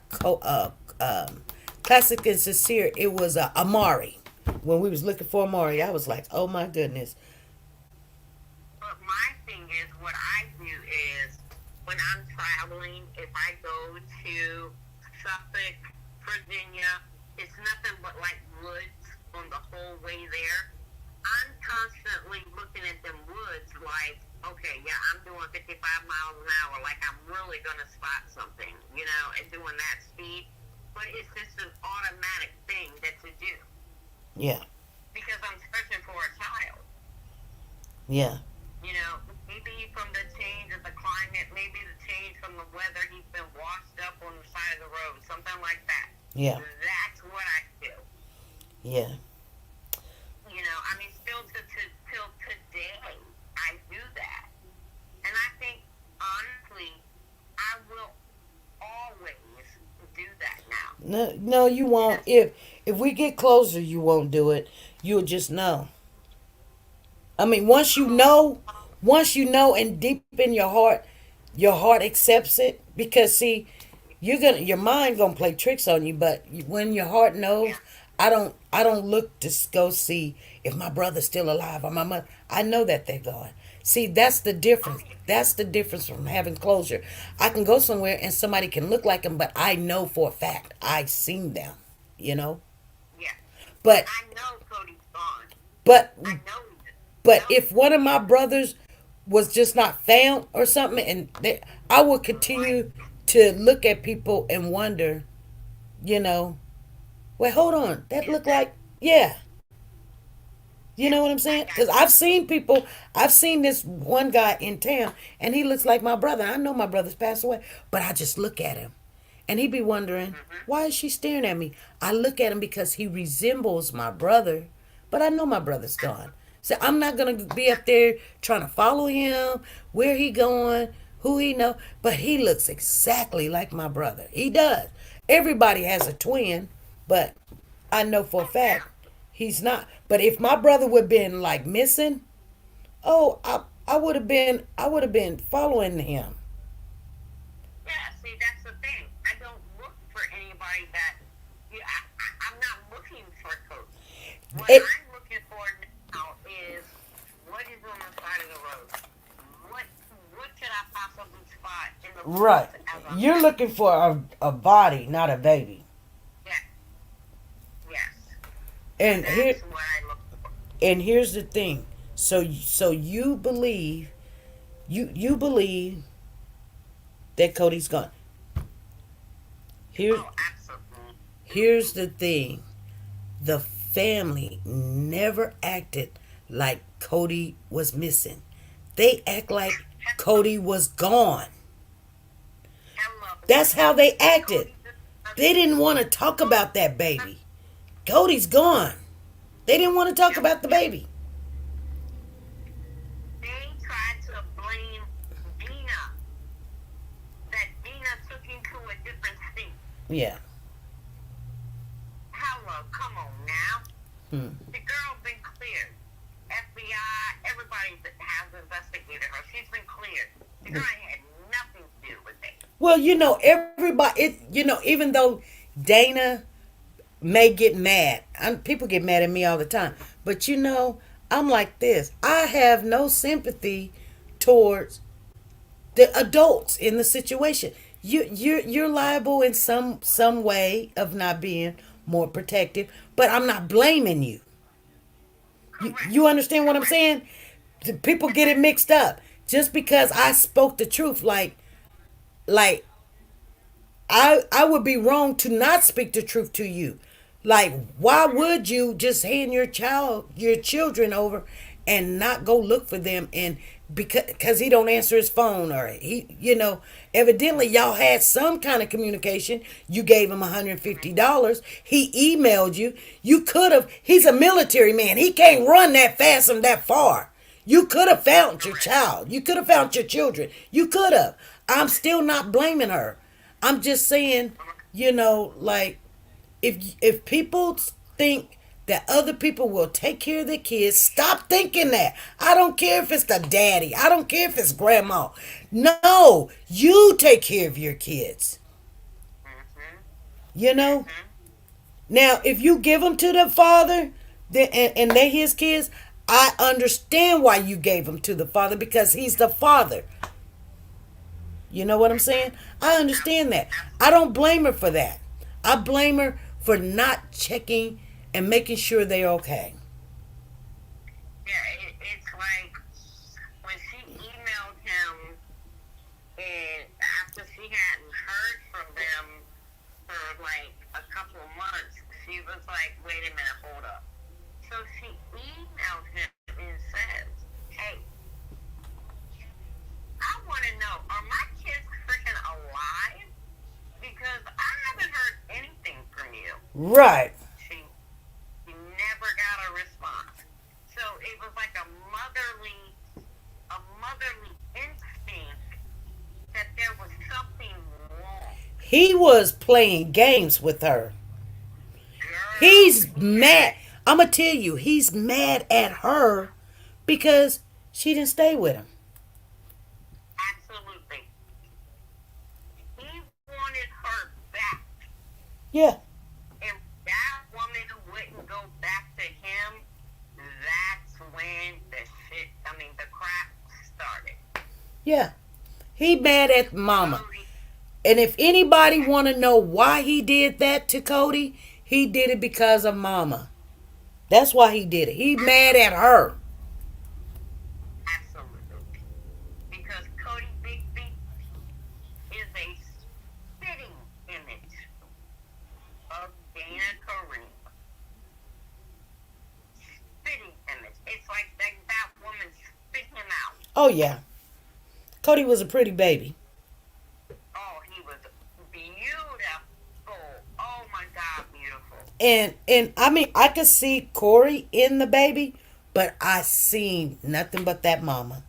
[SPEAKER 1] classic and sincere. It was Amari. When we was looking for Amari, I was like, oh my goodness.
[SPEAKER 3] But my thing is, what I do is when I'm traveling, if I go to Suffolk, Virginia, it's nothing but like woods on the whole way there. I'm constantly looking at them woods like, okay, yeah, I'm doing 55 miles an hour, like I'm really going to spot something, and doing that speed. But it's just an automatic thing that to do
[SPEAKER 1] Yeah,
[SPEAKER 3] because I'm searching for a child.
[SPEAKER 1] yeah,
[SPEAKER 3] Maybe from the change of the climate, maybe the change from the weather, he's been washed up on the side of the road, something like that.
[SPEAKER 1] yeah,
[SPEAKER 3] That's what I feel.
[SPEAKER 1] yeah,
[SPEAKER 3] I mean, still till today, I do that. And I think, honestly, I will always do that now.
[SPEAKER 1] no, you won't. If we get closer, you won't do it. You'll just know. I mean, once you know, and deep in your heart accepts it. Because see, your mind gonna play tricks on you, but when your heart knows, I don't look to go see if my brother's still alive or my mother. I know that they're gone. See, that's the difference. That's the difference from having closure. I can go somewhere and somebody can look like them, but I know for a fact I've seen them. You know,
[SPEAKER 3] Yeah.
[SPEAKER 1] but
[SPEAKER 3] I know Cody's gone.
[SPEAKER 1] but
[SPEAKER 3] I know he
[SPEAKER 1] but if one of my brothers was just not found or something, I would continue to look at people and wonder, you know, well, hold on, that
[SPEAKER 3] is
[SPEAKER 1] looked
[SPEAKER 3] that.
[SPEAKER 1] like, yeah, you
[SPEAKER 3] Yeah,
[SPEAKER 1] know what I'm
[SPEAKER 3] I
[SPEAKER 1] saying?
[SPEAKER 3] got
[SPEAKER 1] Because I've seen people, I've seen this one guy in town, and he looks like my brother. I know my brother's passed away, but I just look at him, and he be wondering, why is she staring at me? I look at him because he resembles my brother, but I know my brother's gone. So I'm not gonna be up there trying to follow him, where he going, who he know, but he looks exactly like my brother. He does. Everybody has a twin, but I know for a
[SPEAKER 3] Oh yeah.
[SPEAKER 1] fact he's not. But if my brother would have been like missing, oh, I would have been following him.
[SPEAKER 3] Yeah, see, that's the thing. I don't look for anybody that. Yeah, I'm not looking for a coach. What
[SPEAKER 1] It
[SPEAKER 3] I'm looking for now is what is on the side of the road. What what could I possibly spot in the
[SPEAKER 1] right.
[SPEAKER 3] woods as I'm
[SPEAKER 1] You're
[SPEAKER 3] passing?
[SPEAKER 1] looking for a body, not a baby.
[SPEAKER 3] Yeah, yes,
[SPEAKER 1] And
[SPEAKER 3] that's what I look for.
[SPEAKER 1] here's the thing. So you believe you believe that Cody's gone. Here
[SPEAKER 3] Oh, absolutely.
[SPEAKER 1] here's the thing. The family never acted like Cody was missing. They act like Cody was gone.
[SPEAKER 3] Hello.
[SPEAKER 1] That's how they acted.
[SPEAKER 3] Cody just
[SPEAKER 1] They didn't want to talk about that baby. Cody's gone. They didn't want to talk
[SPEAKER 3] yep,
[SPEAKER 1] about the
[SPEAKER 3] yep.
[SPEAKER 1] baby.
[SPEAKER 3] They tried to blame Dina. That Dina took him to a different state.
[SPEAKER 1] Yeah.
[SPEAKER 3] Hello, come on now.
[SPEAKER 1] Hmm.
[SPEAKER 3] The girl been cleared. FBI, everybody that has investigated her. She's been cleared. The girl had nothing to do with it.
[SPEAKER 1] Well, everybody. Even though Dana may get mad, people get mad at me all the time. But I'm like this. I have no sympathy towards the adults in the situation. You're liable in some way of not being more protective, but I'm not blaming you.
[SPEAKER 3] Correct.
[SPEAKER 1] You understand what I'm
[SPEAKER 3] Correct.
[SPEAKER 1] saying? The people get it mixed up. Just because I spoke the truth, like I would be wrong to not speak the truth to you. Like, why would you just hand your children over and not go look for them? And because he don't answer his phone, or evidently y'all had some kind of communication. You gave him $150. He emailed you. You could have. He's a military man. He can't run that fast and that far. You could have found your child. You could have found your children. You could have. I'm still not blaming her. I'm just saying, like, if people think that other people will take care of their kids, stop thinking that. I don't care if it's the daddy. I don't care if it's grandma. No, you take care of your kids.
[SPEAKER 3] Mm-hmm.
[SPEAKER 1] You know.
[SPEAKER 3] Mm-hmm.
[SPEAKER 1] Now, if you give them to the father, and they his kids, I understand why you gave them to the father, because he's the father. You know what I'm saying? I understand that. I don't blame her for that. I blame her for not checking and making sure they're okay.
[SPEAKER 3] Yeah, it's like when she emailed him, and after she hadn't heard from them for like a couple of months, she was like, wait a minute, hold up. So she emailed him and says, hey, I want to know, are my kids freaking alive? Because I haven't heard anything from you.
[SPEAKER 1] Right.
[SPEAKER 3] She never got a response. So it was like a motherly instinct that there was something wrong.
[SPEAKER 1] He was playing games with her.
[SPEAKER 3] Girl,
[SPEAKER 1] He's mad. I'm going to tell you, he's mad at her because she didn't stay with him.
[SPEAKER 3] absolutely. He wanted her
[SPEAKER 1] Yeah.
[SPEAKER 3] If that woman wouldn't go back to him, that's when the crap started.
[SPEAKER 1] Yeah. He mad at mama.
[SPEAKER 3] Cody,
[SPEAKER 1] And if anybody want to know why he did that to Cody, he did it because of mama. That's why he did it. He mad at her.
[SPEAKER 3] absolutely. Because Cody Bigsby is a spitting image of Dana Kareem. Spitting image. It's like that woman spit him out.
[SPEAKER 1] Oh yeah. Cody was a pretty baby.
[SPEAKER 3] Oh, he was beautiful. Oh my God, beautiful.
[SPEAKER 1] And I mean I could see Cory in the baby, but I seen nothing but that mama.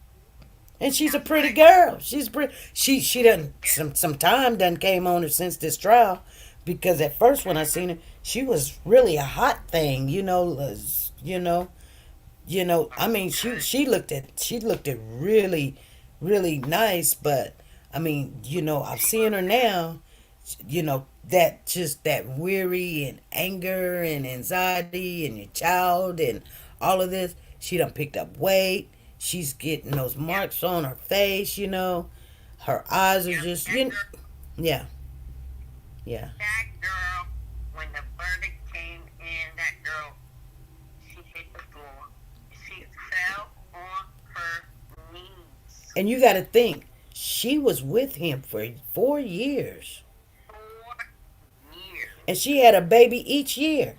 [SPEAKER 1] And she's a pretty girl. She's pretty. She done some time done came on her since this trial, because at first when I seen her, she was really a hot thing. I mean she looked at really nice, but I mean I've seen her now. That just that weary and anger and anxiety and your child and all of this. She done picked up weight. She's getting those marks on her face. Her eyes are just yeah, yeah.
[SPEAKER 3] That girl, when the verdict came in, that girl, she hit the floor. She fell on her knees.
[SPEAKER 1] And you got to think, she was with him for 4 years,
[SPEAKER 3] 4 years.
[SPEAKER 1] and she had a baby each year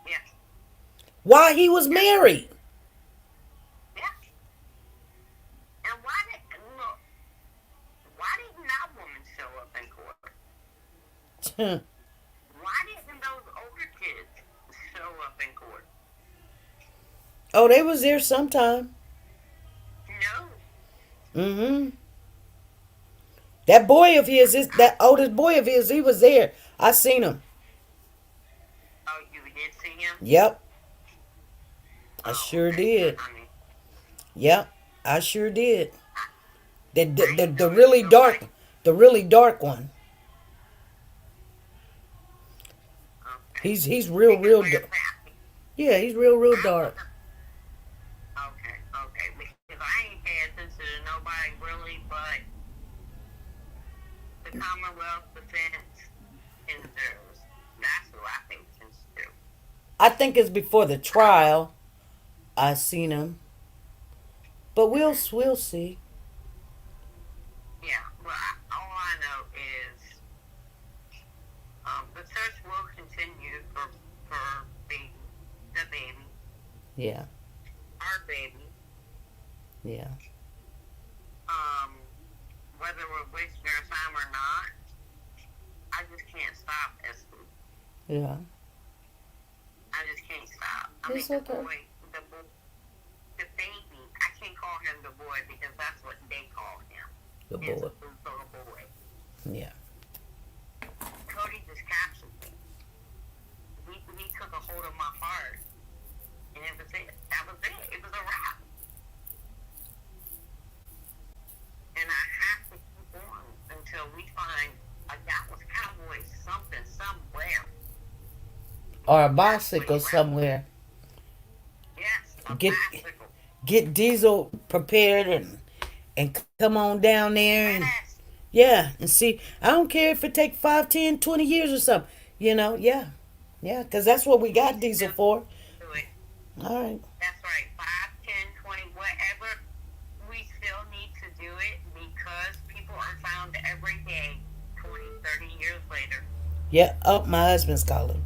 [SPEAKER 3] Yes.
[SPEAKER 1] while he was married.
[SPEAKER 3] Yes. And why didn't that woman show up in court? Why didn't those older kids show up in court?
[SPEAKER 1] Oh, they was there sometime.
[SPEAKER 3] No.
[SPEAKER 1] Mm-hmm. That oldest boy of his, he was there. I seen him.
[SPEAKER 3] Oh, you did see him?
[SPEAKER 1] Yep. I
[SPEAKER 3] Oh,
[SPEAKER 1] sure
[SPEAKER 3] okay.
[SPEAKER 1] did.
[SPEAKER 3] I mean,
[SPEAKER 1] Yep. I sure did. The
[SPEAKER 3] I know
[SPEAKER 1] really
[SPEAKER 3] you're
[SPEAKER 1] dark,
[SPEAKER 3] right.
[SPEAKER 1] the really dark one.
[SPEAKER 3] Okay.
[SPEAKER 1] He's real
[SPEAKER 3] Because
[SPEAKER 1] dark.
[SPEAKER 3] we're happy.
[SPEAKER 1] Yeah, he's real dark.
[SPEAKER 3] Okay. Because I ain't paying attention to nobody really, but the Commonwealth Defense and theirs. That's who I pay attention to.
[SPEAKER 1] I think it's before the trial. I seen him, but we'll see.
[SPEAKER 3] Yeah, well, all I know is the search will continue for the baby,
[SPEAKER 1] Yeah,
[SPEAKER 3] our baby.
[SPEAKER 1] yeah,
[SPEAKER 3] Whether we're wasting our time or not, I just can't stop, Esty.
[SPEAKER 1] yeah.
[SPEAKER 3] I just can't stop.
[SPEAKER 1] It's
[SPEAKER 3] The
[SPEAKER 1] okay.
[SPEAKER 3] boy, the baby, I can't call him the boy because that's what they call him.
[SPEAKER 1] The
[SPEAKER 3] His
[SPEAKER 1] boy.
[SPEAKER 3] little boy.
[SPEAKER 1] Yeah.
[SPEAKER 3] Cody just captured me. He took a hold of my heart, and it was it. That was it. It was a wrap. And I have to keep on until we find a Dallas Cowboys something somewhere.
[SPEAKER 1] Or a bicycle somewhere.
[SPEAKER 3] Yes, a
[SPEAKER 1] Get
[SPEAKER 3] bicycle.
[SPEAKER 1] get Diesel prepared and come on down there and
[SPEAKER 3] Yes.
[SPEAKER 1] yeah, and see. I don't care if it take 5, 10, 20 years or something. Yeah, because that's what we got Diesel for.
[SPEAKER 3] Do it.
[SPEAKER 1] All right.
[SPEAKER 3] That's right. 5, 10, 20, whatever. We still need to do it because people are found every day 20, 30 years later.
[SPEAKER 1] Yeah. Oh, my husband's calling.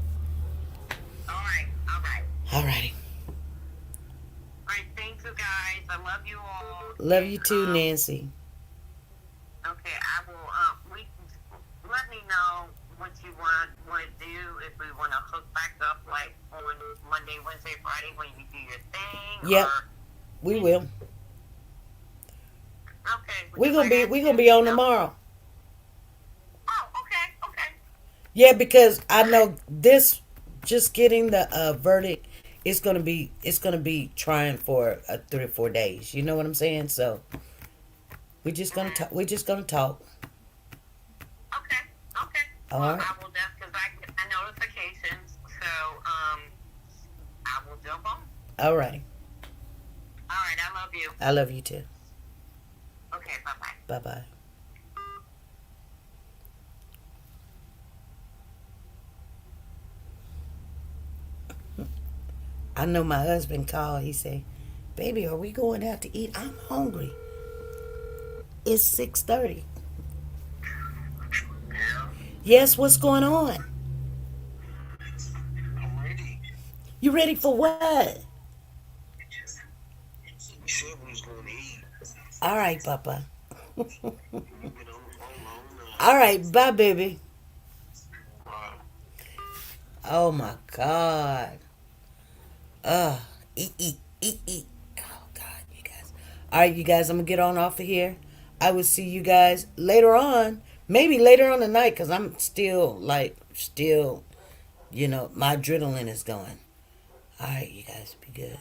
[SPEAKER 3] All right.
[SPEAKER 1] All righty.
[SPEAKER 3] All right, thank you guys. I love you all.
[SPEAKER 1] Love you too, Nancy.
[SPEAKER 3] Okay, I will. Let me know what you want to do. If we want to hook back up like on Monday, Wednesday, Friday when you do your thing.
[SPEAKER 1] Yep.
[SPEAKER 3] Or,
[SPEAKER 1] We will.
[SPEAKER 3] okay.
[SPEAKER 1] We gonna be on tomorrow.
[SPEAKER 3] Oh, okay.
[SPEAKER 1] Yeah, because I know this. Just getting the verdict. It's gonna be trying for 3 or 4 days. You know what I'm saying? So we're just gonna talk.
[SPEAKER 3] Okay.
[SPEAKER 1] All
[SPEAKER 3] Well,
[SPEAKER 1] right.
[SPEAKER 3] I will
[SPEAKER 1] All right.
[SPEAKER 3] All right, I love you.
[SPEAKER 1] I love you too.
[SPEAKER 3] Okay, bye-bye.
[SPEAKER 1] Bye-bye. I know my husband called. He said, baby, are we going out to eat? I'm hungry. It's 6:30. Yes, what's going on?
[SPEAKER 8] I'm ready.
[SPEAKER 1] You ready for what?
[SPEAKER 8] We said we was going to eat.
[SPEAKER 1] All right, Papa.
[SPEAKER 8] We've been on the phone long now.
[SPEAKER 1] All right, bye, baby.
[SPEAKER 8] Wow.
[SPEAKER 1] Oh, my God. Eat. Oh, God, you guys. All right, you guys, I'm going to get on off of here. I will see you guys later on. Maybe later on tonight, because I'm still, my adrenaline is going. All right, you guys, be good.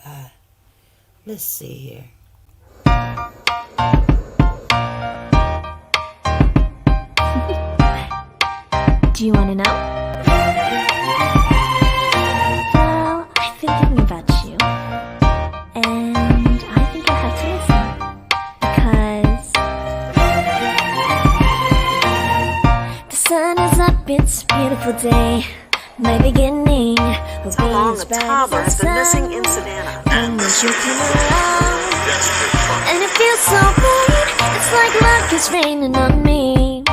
[SPEAKER 1] Bye. Let's see here.
[SPEAKER 9] Do you want to know? Well, I've been thinking about you. And I think I have to listen. Because the sun is up, it's a beautiful day. My beginning will be
[SPEAKER 10] Along
[SPEAKER 9] as
[SPEAKER 10] a
[SPEAKER 9] bright
[SPEAKER 10] toddler
[SPEAKER 9] as
[SPEAKER 10] has
[SPEAKER 9] the
[SPEAKER 10] been missing
[SPEAKER 9] sun.
[SPEAKER 10] in Savannah.
[SPEAKER 9] And as you come around, and it feels so right. It's like luck is raining on me.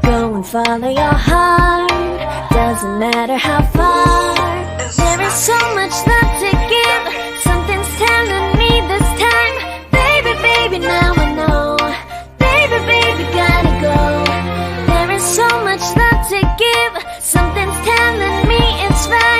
[SPEAKER 9] Go and follow your heart. Doesn't matter how far. There is so much love to